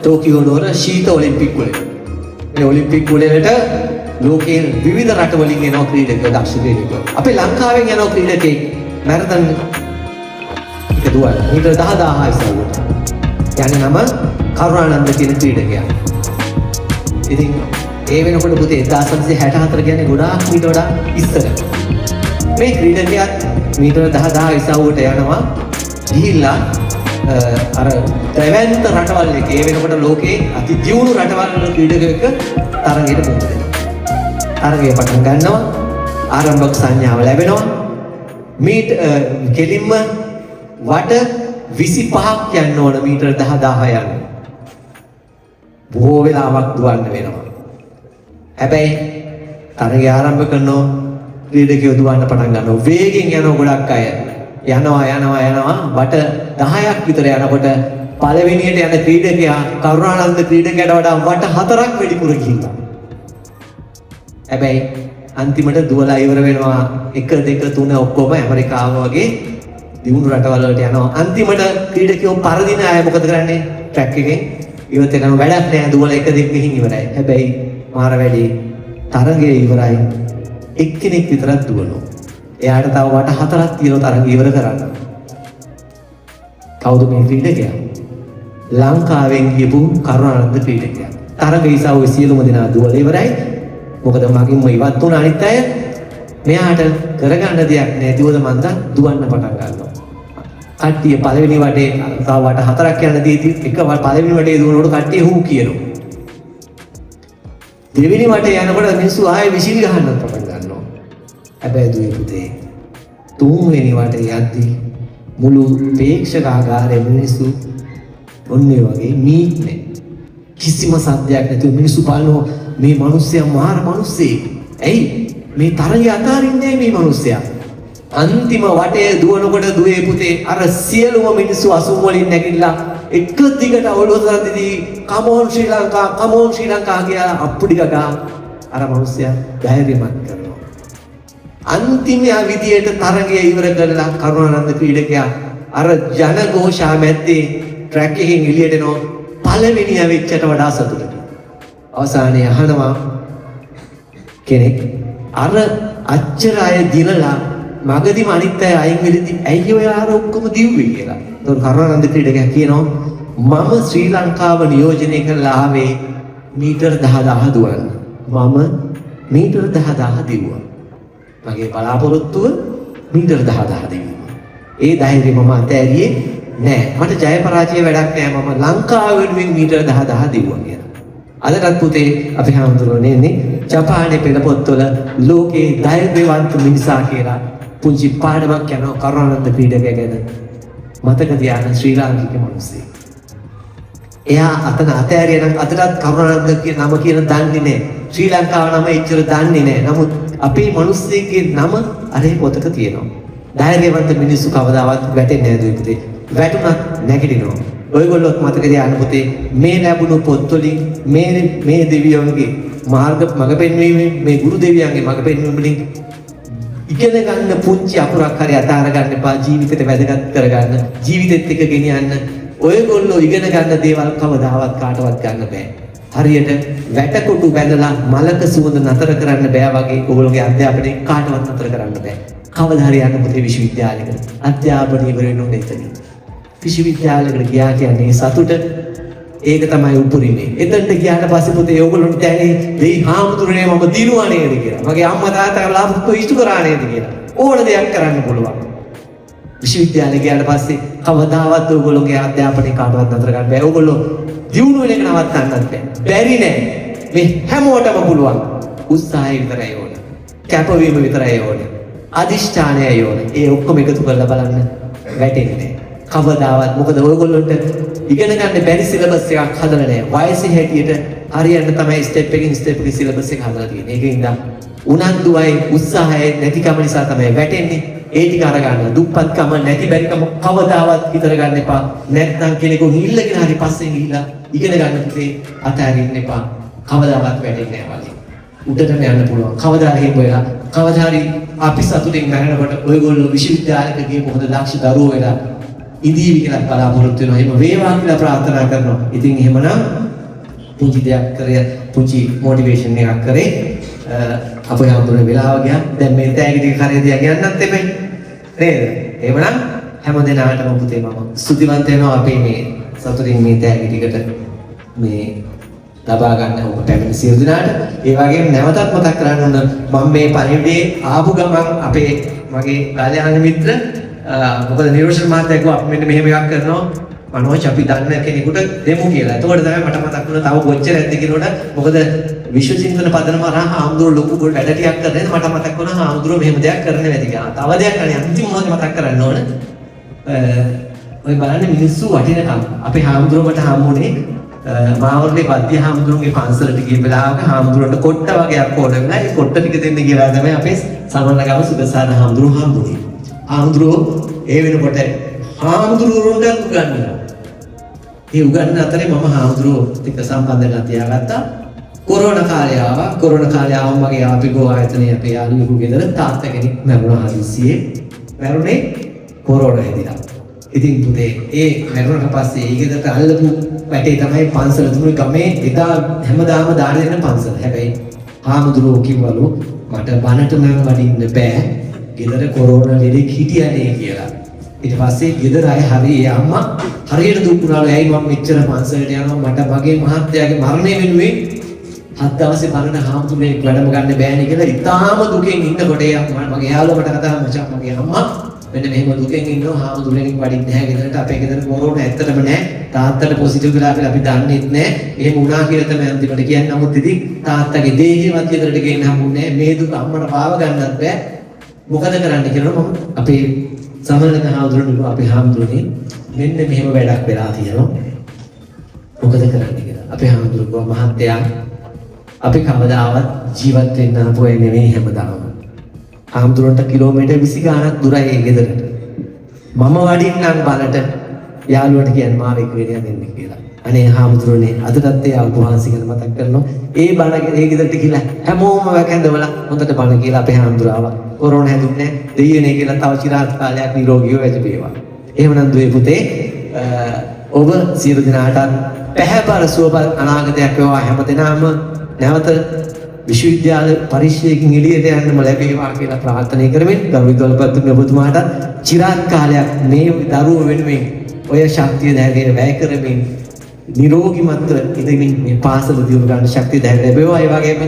ටෝකියෝ නුවර ශීත ඔලිම්පික් වල. මේ ඔලිම්පික් වලට ලෝකයේ විවිධ රටවලින් එන ක්‍රීඩකයෝ දක්ෂ ක්‍රීඩකයෝ. අපේ ලංකාවෙන් යන ක්‍රීඩකෙක් මැරතන් එක දුවන මීටර 10000 ඉස්සරහට. යන්නේ නම කරුණානන්ද කියන ක්‍රීඩකයා. ඉතින් ඒ වෙනකොට පුතේ 1964 කියන්නේ ගොඩාක් මීට වඩා ඉස්සර. මේ ක්‍රීඩකයාත් මීටර 10000 ඉස්සරහට යනවා ගිහිල්ලා අර ත්‍රිවැන්ත රටවල් එකේ ඒ වෙනකොට ලෝකේ අති දියුණු රටවල් වල ක්‍රීඩකයෙක් තරගයට මුහුණ දෙනවා. තරගය පටන් ගන්නවා. ආරම්භක සංඥාව ලැබෙනවා. මීට කෙලින්ම වට 25ක් යන්න ඕන මීටර 10000 යන්න. බොහෝ වෙලාවක් දුවන්න වෙනවා. හැබැයි තරගය ආරම්භ කරනවා ක්‍රීඩකයෝ දුවන්න පටන් ගන්නවා. වේගෙන් යනවා ගොඩක් අය. යනවා වට 10ක් විතර යනකොට පළවෙනියට යන ක්‍රීඩකයා කරුණානන්ද ක්‍රීඩකයාට වඩා වට 4ක් වැඩිපුර ගිහිල්ලා. හැබැයි අන්තිමට දුවලා ඉවර වෙනවා 1 2 3 ඔක්කොම ඇමරිකාව වගේ දියුණු රටවල් වලට යනවා. අන්තිමට ක්‍රීඩකයෝ පරදින අය මොකද කරන්නේ? ට්‍රැක් එකෙන් ඉවත් වෙනම වැඩක් නෑ දුවලා 1 2 ගිහින් ඉවරයි. හැබැයි මාර වැඩි තරගය ඉවරයි. එක්කෙනෙක් විතරක් දුවනවා. එයාට තව වට 4ක් තියෙන තරගය ඉවර කරන්න. කවුද මේ ක්‍රීඩකයා? ලංකාවෙන් ගියපු කරුණානන්ද ක්‍රීඩකයා. තරගය ඉසාව සියලුම දෙනා දුවලා ඉවරයි. මොකද මගින්ම ඉවත් වුණ අනිත් අය මෙයාට කරගන්න දෙයක් නැතිවද මන්ද දුවන්න පටන් ගන්නවා. කට්ටිය පළවෙනි වටේ තව වට 4ක් යන දී එක පළවෙනි වටේ දුවනකොට කට්ටිය හූ කියනවා. දෙවෙනි වටේ යනකොට මිනිස්සු ආයෙ විසිරි ගහන්න පටන් ගන්නවා. හැබැයි දුවේ පුතේ තුන්වෙනි වටේ යද්දී මුළු ප්‍රේක්ෂකාගාරයේ මිනිස්සු ඔන්නේ වගේ මීත්නේ. කිසිම සද්දයක් නැතුව මිනිස්සු බලනවා මේ මිනිස්සයා මාර මිනිස්සෙක්. ඇයි මේ තරගය අතාරින්නේ මේ මිනිස්සයා? අන්තිම වටේ දුවනකොට දුවේ පුතේ අර සියලුම මිනිස්සු අසුන් වලින් නැගිටලා එක දිගට ඔළුව තරදිදී කමෝන් ශ්‍රී ලංකා කියලා අප්පුඩි ගගා අර මිනිස්සයා ධෛර්යමත් කරනවා. අන්තිම විදියට තරගය ඉවර කරලා කරුණානන්ද ක්‍රීඩකයා අර ජනഘോഷා මැද්දේ ට්‍රැක් එකෙන් එළියට එනවා පළවෙනි ඇවිච්චට වඩා සතුටට. අවසානයේ අහනවා කෙනෙක් අර අච්චර අය දිනලා මගදීම අනිත් අය අයින් වෙලදී ඇයි ඔය ආර ඔක්කොම දිව්වේ කියලා. ඒතකොට කරුණානන්ද ක්‍රීඩකයා කියනවා මම ශ්‍රී ලංකාව නියෝජනය කරලා ආවේ මීටර් 10000 දුවන්න. මම මීටර් 10000 දිව්වා. මගේ බලාපොරොත්තුව මීටර් 10000 දිවීම. ඒ ධෛර්යය මම අතෑරියේ නෑ. මට ජය පරාජය වැඩක් නෑ. මම ලංකාව වෙනුවෙන් මීටර් 10000 දිව්වා කියලා. අදටත් පුතේ අපි හඳුන්වන්නේ නේ ජපානයේ පෙළ පොත්වල ලෝකේ ධෛර්යවන්ත මිනිසා කියලා පුංචි පාඩමක් යනවා කරුණානන්ද ක්‍රීඩකයා ගැන. මතක තියාගන්න ශ්‍රී ලාංකික මිනිස්සෙක්. එයා අතන අතෑරියා නම් අදටත් කරුණානන්ද කියන නම කියන දන්නේ නෑ. ශ්‍රී ලංකාව නම එච්චර දන්නේ නෑ. නමුත් අපේ මිනිස්සෙක්ගේ නම අරේ පොතක තියෙනවා. ධෛර්යවන්ත මිනිස්සු කවදාවත් වැටෙන්නේ නෑ දුවේ පුතේ. වැටුණත් නැගිටිනවා. ඔයගොල්ලොත් මතක තියාගන්න පුතේ මේ ලැබුණු පොත් වලින් මේ දෙවියන්ගේ මඟ පෙන්වීමෙන් මේ ගුරු දෙවියන්ගේ මඟ පෙන්වීම වලින් ඉගෙන ගන්න පුංචි අකුරක් හරි අතාර ගන්න එපා. ජීවිතේට වැදගත් කරගන්න, ජීවිතෙත් එක්ක ගෙනියන්න. ඔයගොල්ලෝ ඉගෙන ගන්න දේවල් කවදාවත් කාටවත් ගන්න බෑ. හරියට වැටකොටු බැඳලා මලක සුවඳ නතර කරන්න බෑ වගේ ඔයගොල්ලෝගේ අධ්‍යාපනය කාටවත් නතර කරන්න බෑ. කවදා හරි යන්න පුතේ විශ්වවිද්‍යාලයකට. අධ්‍යාපනය ඉවර වෙන්න ඕනේ එතනින්. විශ්වවිද්‍යාලයකට ගියා කියන්නේ සතුට. ඒක තමයි උපරිමේ. එතනට ගියාට පස්සේ පුතේ ඕගොල්ලොන්ට දැනේ දෙයි හාමුදුරනේ මම දිනුවා නේද කියලා. මගේ අම්මා තාත්තා ලාභුත්ව ඉෂ්ට කරා නේද කියලා. ඕන දෙයක් කරන්න පුළුවන්. විශ්වවිද්‍යාලේ ගියාට පස්සේ කවදාවත් ඕගොල්ලෝගේ අධ්‍යාපනය කාටවත් නතර කරන්න බෑ. ඕගොල්ලෝ දියුණු වෙන එක නවත්තන්නත් බෑ. බැරි නෑ. මේ හැමෝටම පුළුවන්. උත්සාහය විතරයි ඕන. කැපවීම විතරයි ඕන. අදිෂ්ඨානයයි ඕන. ඒ ඔක්කොම එකතු කරලා බලන්න වැටෙන්නේ නෑ. කවදාවත් මොකද ඔයගොල්ලොන්ට ඉගෙන ගන්න බැරි සිලබස් එකක් හදලා නැහැ. වයසේ හැටියට හරියන්න තමයි ස්ටෙප් එකකින් ස්ටෙප් එක සිලබස් එක හදලා තියෙන්නේ. ඒකෙන්ද උනන්දුවයි උත්සාහයයි නැතිකම නිසා තමයි වැටෙන්නේ. ඒ ටික අරගන්න. දුප්පත්කම නැති බැරිකම කවදාවත් හිතර ගන්න එපා. නැත්නම් කෙනෙකුන් ඉල්ලගෙන හරි පස්සෙන් ගිහිලා ඉගෙන ගන්න පුතේ අතාරින්න එපා. කවදාවත් වැටෙන්නේ නැහැ වගේ. උඩටම යන්න පුළුවන්. කවදා හරි වෙලා කවදා හරි අපි සතුටින් මැරෙනකොට ඔයගොල්ලෝ විශ්වවිද්‍යාලයක ගිහපු හොඳ දක්ෂ දරුවෝ වෙලා ඉදීවි කියලා බලාපොරොත්තු වෙනවා. එහෙම වේවා කියලා ප්‍රාර්ථනා කරනවා. ඉතින් එහෙමනම් පුංචි දෙයක් කරේ පුංචි මොටිවේෂන් එකක් කරේ අපේ අඳුරේ වෙලාව ගියා. දැන් මේ තෑගි ටික කරේ දිහා කියන්නත් එපේ. නේද? එහෙමනම් හැම දිනාටම පුතේ මම ස්තුතිවන්ත වෙනවා අපේ මේ සතුටින් මේ තෑගි ටිකට මේ ලබා ගන්න ඔබ පැමිණි සියලු දෙනාට. ඒ වගේම නැවතත් මතක් කරන්න ඕන මම මේ පරිවිඩේ ආපු ගමන් අපේ මගේ රාජානන්ද මිත්‍ර මොකද නිරෝෂන් මහත්තයා කිව්වා අපි මෙන්න මෙහෙම එකක් කරනවා මනෝජ් අපි දන්න කෙනෙකුට දෙමු කියලා. එතකොට තමයි මට මතක් වුණා තව කොච්චර ඇද්ද කියනකොට මොකද විශ්වචින්තන පදනම හරහා ආම්දුර ලොකු වැඩ ටිකක් කරන්නේ මට මතක් වුණා ආම්දුර මෙහෙම දෙයක් කරන්න වැඩි කියලා. තව දෙයක් අනේ අන්තිම මොකද මතක් කරන්න ඕන. ඔය බලන්න මිනිස්සු වටිනකම් අපේ ආම්දුරකට හම්බුනේ මාවර්ලේ වද්‍ය හාමුදුරුවන්ගේ පන්සලට ගිය වෙලාවක හාමුදුරුවන්ට කොට්ට වගේක් ඕන වෙලා ඒ කොට්ට ටික දෙන්න කියලා තමයි අපේ සමන්නගම සුදසාර හාමුදුරුවෝ හම්බුනේ. හාමුදුරුවෝ ඒ වෙනකොට හාමුදුරුවන්ට උගන්වනවා. ඒ උගන්වන අතරේ මම හාමුදුරුවෝ ටික සම්බන්ධලා තියාගත්තා. කොරෝනා කාලය ආවා. කොරෝනා කාලය ආවම මගේ ආපිගෝ ආයතනයේ අපේ යාළුවෙකු ගෙදර තාත්තා කෙනෙක් මැරුණා හදිස්සියේ. මැරුණේ කොරෝනා හැදිලා. ඉතින් පුතේ ඒ මැරුණට පස්සේ ඒ ගෙදරට අල්ලපු වැටේ තමයි පන්සල තුනේ ගමේ එදා හැමදාම දාන දෙන පන්සල. හැබැයි හාමුදුරුවෝ කිව්වලු මට බනට නම් වඩින්න බෑ. ගෙදර කොරෝනා ලෙඩෙක් හිටියනේ කියලා. ඊට පස්සේ ගෙදර අය හරි ඒ අම්මා හරියට දුක් වුණාලු. ඇයි මම මෙච්චර පන්සලට යනවා මට මගේ මහත්තයාගේ මරණය වෙනුවෙන් 7 දවසේ බලන හාමුදුරුවෝ වැඩම ගන්න බෑනේ කියලා ඉතාලම දුකෙන් ඉන්නකොට මගේ යාළුවා මට කතා මචං මගේ අම්මා මෙන්න මෙහෙම දුකෙන් ඉන්නවා හාමුදුරනේ වඩින්න නැහැ ගෙදරට අපේ ගෙදර කොරෝනා ඇත්තටම නැහැ තාත්තට පොසිටිව් වෙලා කියලා අපි දන්නෙත් නැහැ එහෙම වුණා කියලා තමයි අන්තිමට කියන්නේ නමුත් ඉතින් තාත්තගේ දේහේවත් ගෙදරට ගෙන්න හම්බුනේ නැහැ මේ දුක අම්මට පාව ගන්නත් බෑ මොකද කරන්න කියලා මම අපේ සමනලක හාමුදුරනේ අපේ හාමුදුරනේ මෙන්න මෙහෙම වැඩක් වෙලා තියෙනවා මොකද කරන්න කියලා අපේ හාමුදුරුවෝ මහත්තයා අපි කවදාවත් ජීවත් වෙන්න ආපු අය නෙවෙයි හැමදාම හාමුදුරන්ට කිලෝමීටර් 20 ගාණක් දුරයි ඒ ගෙදරට. මම වඩින්නම් බලට යාළුවට කියන්නේ මාව එක්ක වෙනියන් එන්න කියලා. අනේ හාමුදුරනේ අදටත් ඒ අවුහන්සි ගැන මතක් කරනවා. ඒ බණ ඒ ගෙදරට කියලා හැමෝම වැකඳවලා හොඳට බණ කියලා අපේ හාමුදුර ආවා. කොරෝනා හැදුන්නේ නැහැ. දෙයියනේ කියලා තව චිරාත් කාලයක් නිරෝගීව වැජබේවා. එහෙමනම් දුවේ පුතේ ඔබ සියලු දෙනාට පැහැපර සුවපත් අනාගතයක් වේවා හැමදෙනාම නැවත විශ්වවිද්‍යාල පරීක්ෂයකින් එළියට යන්නම ලැබේවා කියලා ප්‍රාර්ථනා කරමින් ගරු විදුහල්පති ඔබතුමාට চিරාත් කාලයක් මේ දරුවෝ වෙනුවෙන් ඔය ශක්තිය ධෛර්යය වැය කරමින් නිරෝගීමත්ව ඉඳමින් මේ පාසල දියුණු ගන්න ශක්තිය ධෛර්යය ලැබේවා. ඒ වගේම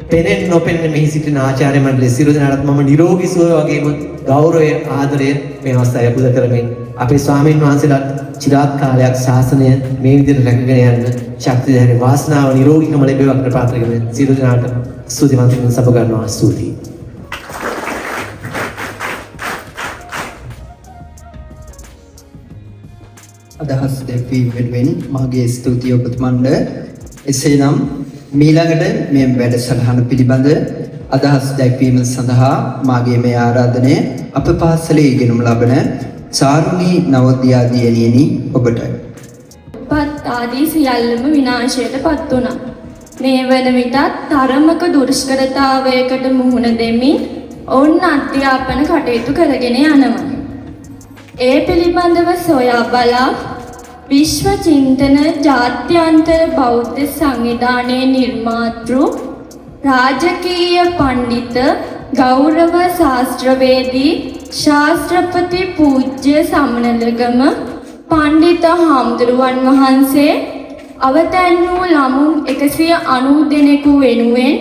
පෙනෙන් නොපෙනෙන මෙහි සිටින ආචාර්ය මණ්ඩලයේ සියලු දෙනාටත් මම නිරෝගී සුවය වගේම ගෞරවය ආදරය මේ අවස්ථාවේ පුද කරමින් අපේ ස්වාමීන් වහන්සේලාට চিරාත් කාලයක් ශාසනය මේ විදිහට රැකගෙන යන්න ශක්තිය ධෛර්ය වාසනාව නිරෝගීකම ලැබේවා කියලා ප්‍රාර්ථනා කරමින් සියලු දෙනාට ස්තුතිවන්ත වෙන සබ ගන්නවා ස්තුතියි. අදහස් දැක්වීම වෙනුවෙන් මාගේ ස්තුතිය ඔබතුමන්ට. එසේනම් මීළඟට මේ වැඩසටහන පිළිබඳ අදහස් දැක්වීම සඳහා මාගේ මේ ආරාධනය අප පාසලේ ඉගෙනුම් ලබන චාරුණී නවෝදයා දියණියනි ඔබට. පත් ආදී සියල්ලම විනාශයට පත් වුණා. මේ වන විටත් තරමක දුෂ්කරතාවයකට මුහුණ දෙමින් ඔවුන් අධ්‍යාපන කටයුතු කරගෙන යනවා. ඒ පිළිබඳව සොයා බලා විශ්ව චින්තන ජාත්‍යන්තර බෞද්ධ සංවිධානයේ නිර්මාතෘ රාජකීය පඬිත ගෞරව ශාස්ත්‍රවේදී ශාස්ත්‍රපති පූජ්‍ය සමනලගම පඬිත හාමුදුරුවන් වහන්සේ අවතැන් වූ ළමුන් 190 දෙනෙකු වෙනුවෙන්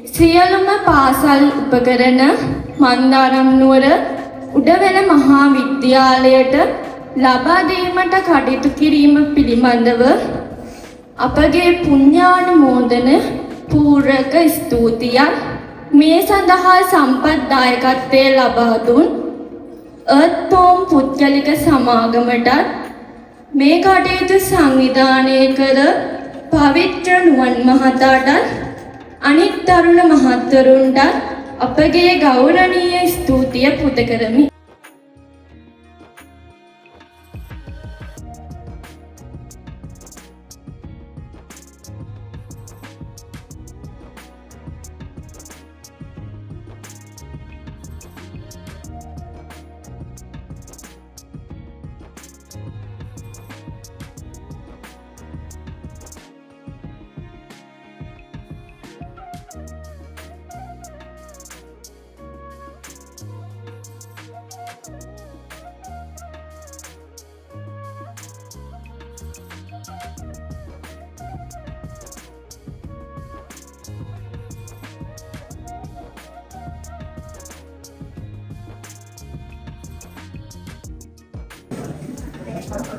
සියලුම පාසල් උපකරණ මන්දාරම් නුවර උඩවැල මහා විද්‍යාලයට ලබා දීමට කටයුතු කිරීම පිළිබඳව අපගේ පුණ්‍යානුමෝදන පූර්වක ස්තුතියක් මේ සඳහා සම්පත් දායකත්වයේ ලබා දුන් අර්ත්පෝම් පුද්ගලික සමාගමටත් මේ කටයුතු සංවිධානය කර පවිත්‍ර නුවන් මහතාටත් අනිත් තරුණ මහත්වරුන්ට අපගේ ගෞරවනීය ස්තුතිය පුද කරමි.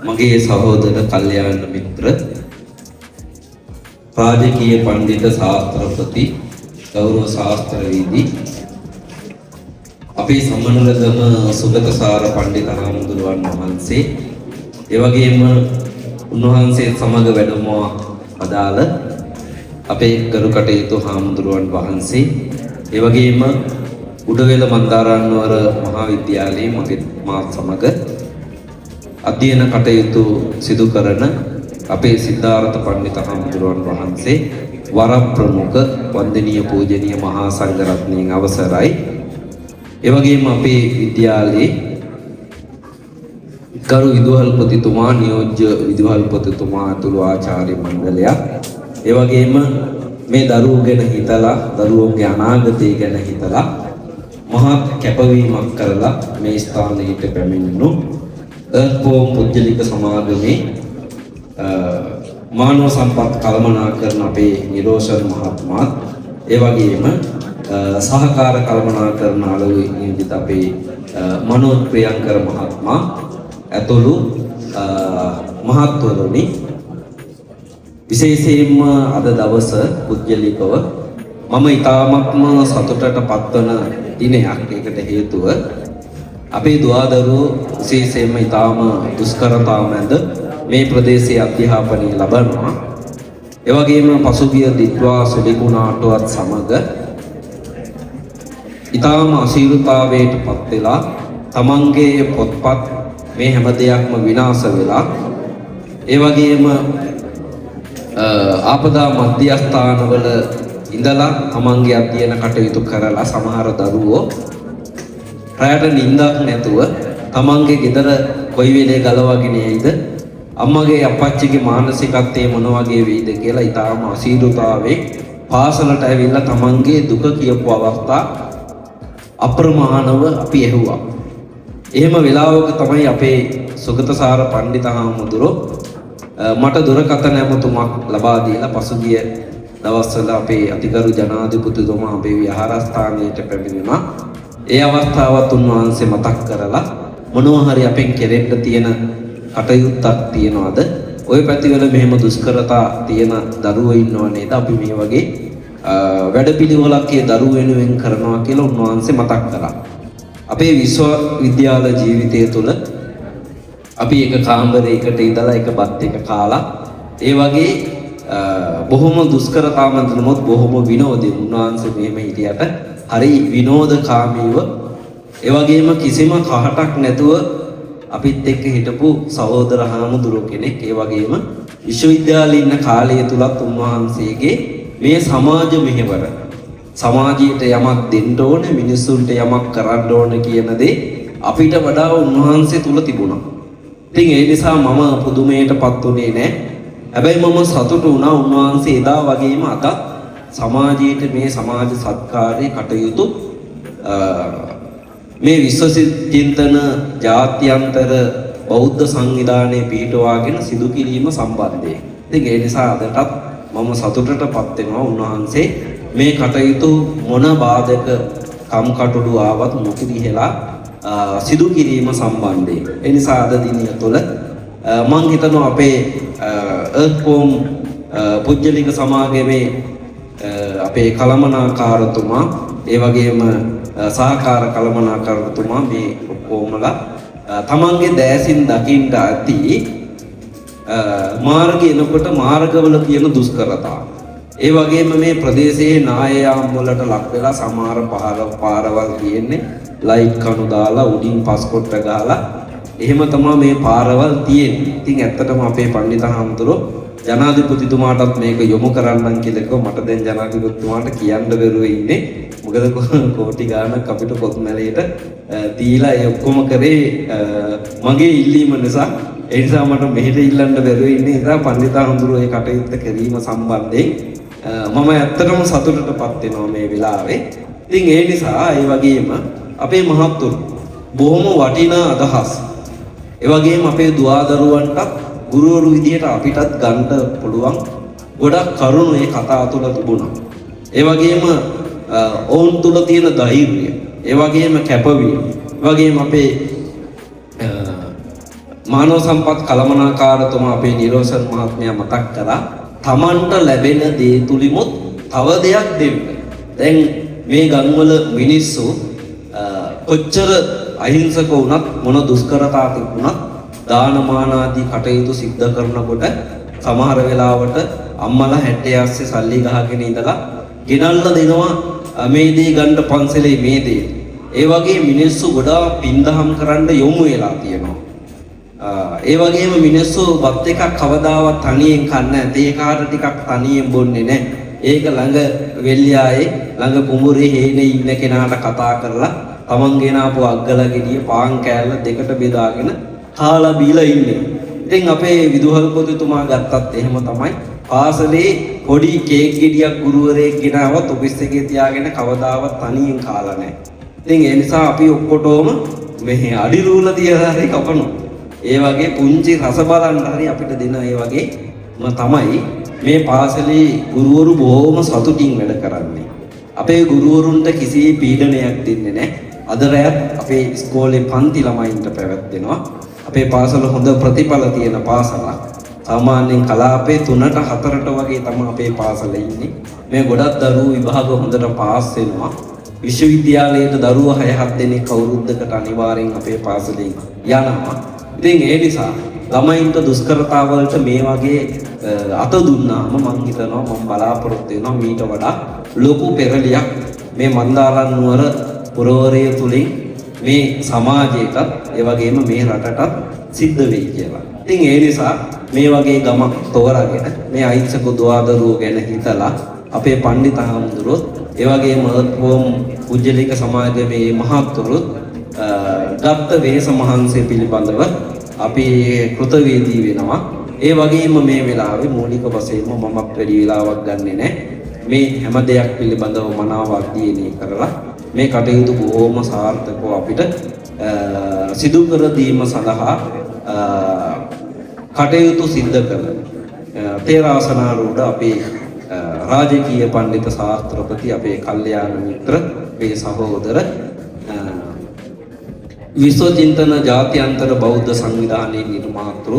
මගේ සහෝදර කල්යාණ මිත්‍ර රාජකීය පඬිත ශාස්ත්‍රපති ගෞරව ශාස්ත්‍රවේදී අපේ සමනලගම සුගතසාර පඬිත හාමුදුරුවන් වහන්සේ ඒ වගේම උන්වහන්සේ සමග වැඩම අදාළ අපේ කරු කටයුතු හාමුදුරුවන් වහන්සේ ඒ වගේම උඩවැල මන්දාරම්නුවර මහා විද්‍යාලයේ මගේ මාත් සමග අධ්‍යයන කටයුතු සිදු කරන අපේ සිද්ධාර්ථ පඬිත හාමුදුරුවන් වහන්සේ වර ප්‍රමුඛ වන්දනීය පූජනීය මහා සංඝරත්නයන් අවසරයි. ඒ වගේම අපේ විද්‍යාලයේ ගරු විදුහල්පතිතුමා නියෝජ්‍ය විදුහල්පතිතුමා ඇතුළු ආචාර්ය මණ්ඩලයක් ඒ වගේම මේ දරුවෝ ගැන හිතලා දරුවෝගේ අනාගතය ගැන හිතලා මහත් කැපවීමක් කරලා මේ ස්ථානයට පැමිණුණු අර්ත්පෝම් පුද්ගලික සමාගමේ මානව සම්පත් කළමනාකරන අපේ නිරෝෂන් මහත්මයාත් ඒ වගේම සහකාර කළමනාකරණ අලුවේ නියෝජිත අපේ මනෝජ් ප්‍රියංකර මහත්මයා ඇතුළු මහත්වරුනි, විශේෂයෙන්ම අද දවස පුද්ගලිකව මම ඉතාමත්ම සතුටට පත්වන දිනයක්. ඒකට හේතුව අපේ දුවදරුවෝ විශේෂයෙන්ම ඉතාම දුෂ්කරතා මැද මේ ප්‍රදේශයේ අධ්‍යාපනය ලබනවා. ඒ වගේම පසුගිය දිත්වා සුලිකුණාටුවත් සමග ඉතාම අශීලතාවයට පත් වෙලා තමන්ගේ පොත්පත් මේ හැම දෙයක්ම විනාශ වෙලා, ඒ වගේම ආපදා මධ්‍යස්ථානවල ඉඳලා තමන්ගේ අධ්‍යයන කටයුතු කරලා සමහර දරුවෝ රැයට නිින්දක් නැතුව තමන්ගේ ගෙදර කොයි වෙලේ ගලවගෙන යයිද, අම්මගේ අපච්චිගේ මානසිකත්වයේ මොන වගේ වෙයිද කියලා ඊටාම අසීරුතාවේ පාසලට ඇවිල්ලා තමන්ගේ දුක කියපු අවස්ථා අප්‍රමාණව අපි ඇහුවා. එහෙම වෙලාවක තමයි අපේ සුගතසාර පණ්ඩිතහාමුදුරෝ මට දුරකථන ඇමතුමක් ලබා දීලා පසුගිය දවස්වල අපේ අතිගරු ජනාධිපතිතුමා අපේ විහාරස්ථානයට පැමිණුණා. ඒ අවස්ථාවත් උන්වහන්සේ මතක් කරලා මොනවා හරි අපෙන් කෙරෙන්න තියෙන කටයුත්තක් තියනවාද, ওই පැතිවල මෙහෙම දුෂ්කරතා තියෙන දරුවෝ ඉන්නව නේද, අපි මේ වගේ වැඩපිළිවෙලක් ඒ දරුවෝ වෙනුවෙන් කරනවා කියලා උන්වහන්සේ මතක් කරා. අපේ විශ්වවිද්‍යාල ජීවිතය තුළ අපි එක කාමරයකට ඉඳලා එක බත් එක කාලා ඒ වගේ බොහොම දුෂ්කරතා මැද නමුත් බොහොම විනෝදයෙන් උන්වහන්සේ මෙහෙම හිටියට හරි විනෝදකාමීව, ඒ වගේම කිසිම කහටක් නැතුව අපිත් එක්ක හිටපු සහෝදර හාමුදුරුවෝ කෙනෙක්. ඒ වගේම විශ්වවිද්‍යාලේ ඉන්න කාලය තුලත් උන්වහන්සේගේ මේ සමාජ මෙහෙවර, සමාජයට යමක් දෙන්න ඕනේ, මිනිස්සුන්ට යමක් කරන්න ඕනේ කියන දේ අපිට වඩා උන්වහන්සේ තුල තිබුණා. ඉතින් ඒ නිසා මම පුදුමයටපත් උනේ නැහැ. හැබැයි මම සතුටු වුණා උන්වහන්සේ එදා වගේම අද සමාජයට මේ සමාජ සත්කාරයේ කටයුතු මේ විශ්ව චින්තන ජාත්‍යන්තර බෞද්ධ සංවිධානයේ පිහිටුවාගෙන සිදු කිරීම සම්බන්ධයෙන්. ඉතින් ඒ නිසා අදටත් මම සතුටටපත් වෙනවා උන්වහන්සේ මේ කටයුතු මොන බාධක කම්කටොළු ආවත් නොකිරිහෙලා සිදු කිරීම සම්බන්ධයෙන්. ඒ නිසා අද දිනය තුළ මම හිතනවා අපේ එර්ත්ෆෝම් පුජ්‍යලික සමාගමේ අපේ කළමනාකාරතුමා, ඒ වගේම සහකාර කළමනාකාරතුමා මේ ඔක්කොමලා තමන්ගේ දැසින් දකින්න ඇති මාර්ගය එනකොට මාර්ගවල තියෙන දුෂ්කරතා, ඒ වගේම මේ ප්‍රදේශයේ නායයාම් වලට ලක් වෙලා සමහර පාරවල් තියෙන්නේ ලයිට් කණු දාලා උඩින් පස්කොට්ට ගහලා එහෙම තමයි මේ පාරවල් තියෙන්නේ. ඉතින් ඇත්තටම අපේ පණ්ඩිතහාමුදුරෝ ජනාධිපතිතුමාටත් මේක යොමු කරන්නම් කියලා කිව්වා. මට දැන් ජනාධිපතිතුමාට කියන්න බැරුව ඉන්නේ. මොකද කෝටි ගාණක් අපිට පොත් මැලේට දීලා ඒ ඔක්කොම කරේ මගේ ඉල්ලීම නිසා. ඒ නිසා මට මෙහෙට ඉල්ලන්න බැරුව ඉන්නේ. ඒ නිසා පණ්ඩිතහාමුදුරෝ ඒ කටයුත්ත කිරීම සම්බන්ධයෙන් මම ඇත්තටම සතුටටපත් වෙනවා මේ වෙලාවේ. ඉතින් ඒ නිසා ඒ වගේම අපේ මහත්තුරු බොහොම වටිනා අදහස්, ඒ වගේම අපේ දුවදරුවන්ටත් ගුරුවරු විදියට අපිටත් ගන්න පුළුවන් ගොඩක් කරුණු ඒ කතා තුළ තිබුණා. ඒ වගේම ඔවුන් තුළ තියෙන ධෛර්යය, ඒ වගේම කැපවීම, ඒ වගේම අපේ මානව සම්පත් කළමනාකාරතුමා අපේ නිරෝෂන් මහත්මයා මතක් කරා තමන්ට ලැබෙන දේ තුලිමුත් තව දෙයක් දෙන්න. දැන් මේ ගම්වල මිනිස්සු කොච්චර අහිංසක වුණත් මොන දුෂ්කරතා තිබුණත් දානමාන ආදී කටයුතු සිද්ධ කරනකොට සමහර වෙලාවට අම්මලා හැටේ ඇස්සේ සල්ලි ගහගෙන ඉඳලා ගෙනල්ලා දෙනවා මේ දේ ගන්න පන්සලේ මේ දේ. ඒ වගේ මිනිස්සු ගොඩාක් පින්දහම් කරන්න යොමු වෙලා තියෙනවා. ඒ වගේම මිනිස්සු බත් එකක් කවදාවත් තනියෙන් කන්නේ නැහැ. ඒ කාට ටිකක් තනියෙන් බොන්නේ නැහැ. ඒක ළඟ වෙල්යායේ ළඟ කුඹුරේ හේනේ ඉන්න කෙනාට කතා කරලා තමන් ගෙනාපු අග්ගල ගෙඩිය පාන් කෑල්ල දෙකට බෙදාගෙන කාලා බීලා ඉන්නේ. ඉතින් අපේ විදුහල්පතිතුමා ගත්තත් එහෙම තමයි. පාසලේ පොඩි කේක් ගෙඩියක් ගුරුවරයෙක් ගෙනාවත් ඔෆිස් එකේ තියාගෙන කවදාවත් තනියෙන් කාලා නැහැ. ඉතින් ඒ නිසා අපි ඔක්කොටම මෙහි අඩිරූල තියලා හරි කපනවා. ඒ වගේ පුංචි රස බලන්න හරි අපිට දෙන ඒ වගේම තමයි මේ පාසලේ ගුරුවරු බොහොම සතුටින් වැඩ කරන්නේ. අපේ ගුරුවරුන්ට කිසි පීඩනයක් දෙන්නේ නැහැ. අද රැත් අපේ ඉස්කෝලේ පන්ති ළමයින්ට පැවැත්වෙනවා. අපේ පාසල හොඳ ප්‍රතිඵල තියෙන පාසලක්. සාමාන්‍යයෙන් කලාපේ 3ට 4ට වගේ තමයි අපේ පාසලේ ඉන්නේ. මේ ගොඩක් දරුවෝ විභාග හොඳට පාස් වෙනවා. විශ්වවිද්‍යාලයට දරුවෝ 6-7 දෙනෙක් අවුරුද්දකට අනිවාර්යෙන් අපේ පාසලෙන් යනවා. ඉතින් ඒ නිසා ළමයින්ට දුෂ්කරතාවලට මේ වගේ අත දුන්නාම මම හිතනවා මම බලාපොරොත්තු වෙනවා මීට වඩා ලොකු පෙරලියක් මේ මන්දාරම් නුවර පුරවරය තුලින් මේ සමාජයටත් ඒ වගේම මේ රටටත් සිද්ධ වෙයි කියලා. ඉතින් ඒ නිසා මේ වගේ ගමක් තෝරාගෙන මේ අහිංසක දුවදරුවෝ ගැන හිතලා අපේ පඬිත හාමුදුරුවෝ ඒ වගේම වෝම් පුජ්‍යලික සමාජයේ මහත්තුරුත් ගත්ත වේස මහන්සිය පිළිබඳව අපි කෘතවේදී වෙනවා. ඒ වගේම මේ වෙලාවේ මූලික වශයෙන්ම මමත් වැඩි වෙලාවක් ගන්නෙ නැහැ. මේ හැම දෙයක් පිළිබඳව මනාව අධ්‍යයනය කරලා මේ කටයුතු බොහොම සාර්ථකව අපිට සිදු කර දීම සඳහා කටයුතු සිද්ධ කරන තේරාසනාරූඪ අපේ රාජකීය පඬිත ශාස්ත්‍රපති අපේ කල්යාණ මිත්‍ර මේ සහෝදර විශ්වචින්තන ජාත්‍යන්තර බෞද්ධ සංවිධානයේ නිර්මාතෘ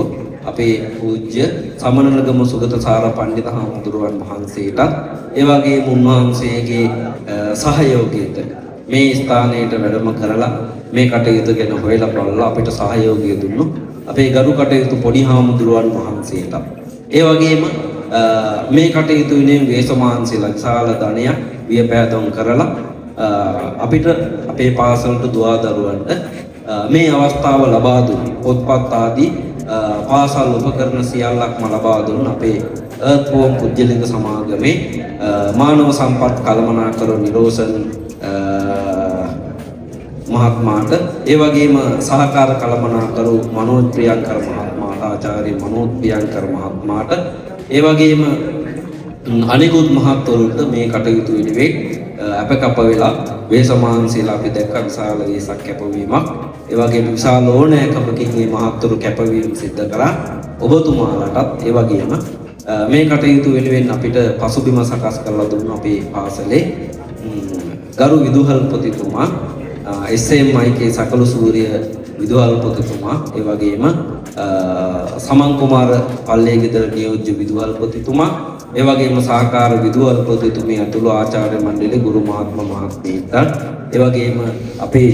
අපේ පූජ්‍ය සමනලගම සුගතසාර පඬිත හාමුදුරුවන් වහන්සේටත් ඒ වගේම උන්වහන්සේගේ සහයෝගයට මේ ස්ථානයට වැඩම කරලා මේ කටයුතු ගැන හොයලා බලලා අපිට සහයෝගය දුන්නු අපේ ගරු කටයුතු පොඩි හාමුදුරුවන් වහන්සේට ඒ වගේම මේ කටයුතු වෙනුවෙන් වේසමාංශලා විශාල ධනයක් වියපෑදම් කරලා අපිට අපේ පාසලට දුවදරුවන්ට මේ අවස්ථාව ලබා දුන්නු පොත්පත් ආදී පාසල් උපකරණ සියල්ලක්ම ලබා දුන්න අපේ අර්ථෝම් පුජ්‍යලික සමාගමේ මානව සම්පත් කළමනාකරු නිරෝෂන් මහත්මයාට ඒ වගේම සහකාර කළමනාකරු මනෝජ් ප්‍රියංකර මහත්මයාට ආචාර්ය මනෝජ් ප්‍රියංකර මහත්මයාට ඒ වගේම අනිකුත් මහත්වරුන්ට මේ කටයුතු වෙනුවෙන් අපකප වෙලා වේසමාංශීලා අපි දැක්ක විශාල වේසක් කැපවීමක් ඒ වගේම විශාල ඕනෑකමකින් මේ මහත්වරු කැපවීම සිද්ධ කරා ඔබතුමාලටත් ඒ වගේම මේ කටයුතු වෙනුවෙන් අපිට පසුබිම සකස් කරලා දුන්න අපේ පාසලේ ගරු විදුහල්පතිතුමා SMIK සකල සූර්ය විදුහල්පතිතුමා ඒ වගේම සමන් කුමාර පල්ලේගෙදර නියෝජ්‍ය විදුහල්පතිතුමා ඒ වගේම සහකාර විදුහල්පතිතුමිය ඇතුළු ආචාර්ය මණ්ඩලයේ ගුරු මහත්මයා මහත්මීන්ට ඒ වගේම අපේ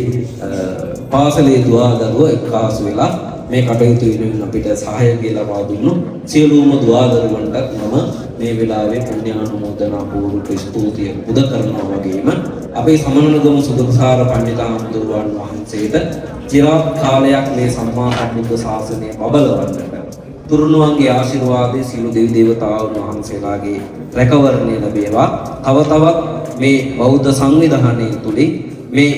පාසලේ දුවදරුවෝ එක්කාසු වෙලා මේ කටයුතු වෙනුවෙන් අපිට සහායකය ලබා දුන්නු සියලුම දුවදරුවන්ට මම මේ වෙලාවේ පුණ්‍යානුමෝදනා පූර්වක ස්තුතිය පුද කරනවා වගේම අපේ සමනලගම සුගතසාර පඬිත හාමුදුරුවන් වහන්සේට චිරාත් කාලයක් මේ සම්මා සම්බුද්ධ ශාසනය බබලවන්නට තුරුණුවන්ගේ ආශිර්වාදයේ සියලු දෙවි දේවතාවුන් වහන්සේලාගේ රැකවරණය ලැබේවා. තව තවත් මේ බෞද්ධ සංවිධානය තුලින් මේ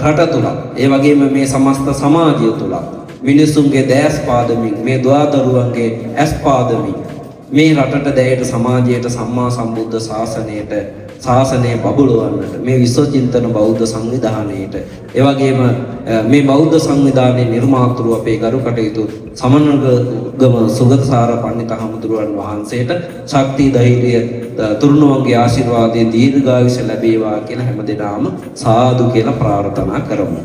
රට තුල ඒ වගේම මේ සමස්ත සමාජය තුල මිනිසුන්ගේ දැස් පාදමින් මේ දුවදරුවන්ගේ ඇස් පාදමින් මේ රටට දැයට සමාජයට සම්මා සම්බුද්ධ ශාසනයට ශාසනය බබළුවන්නට මේ විශ්වචින්තන බෞද්ධ සංවිධානයට ඒ වගේම මේ බෞද්ධ සංවිධානයේ නිර්මාතෘ අපේ ගරු කටයුතු සමනලගම සුගතසාර පඬිත හාමුදුරුවන් වහන්සේට ශක්තිය ධෛර්යය තුරුණුවන්ගේ ආශිර්වාදයේ දීර්ඝායුෂ ලැබේවා කියලා හැමදෙනාම සාදු කියලා ප්‍රාර්ථනා කරමු.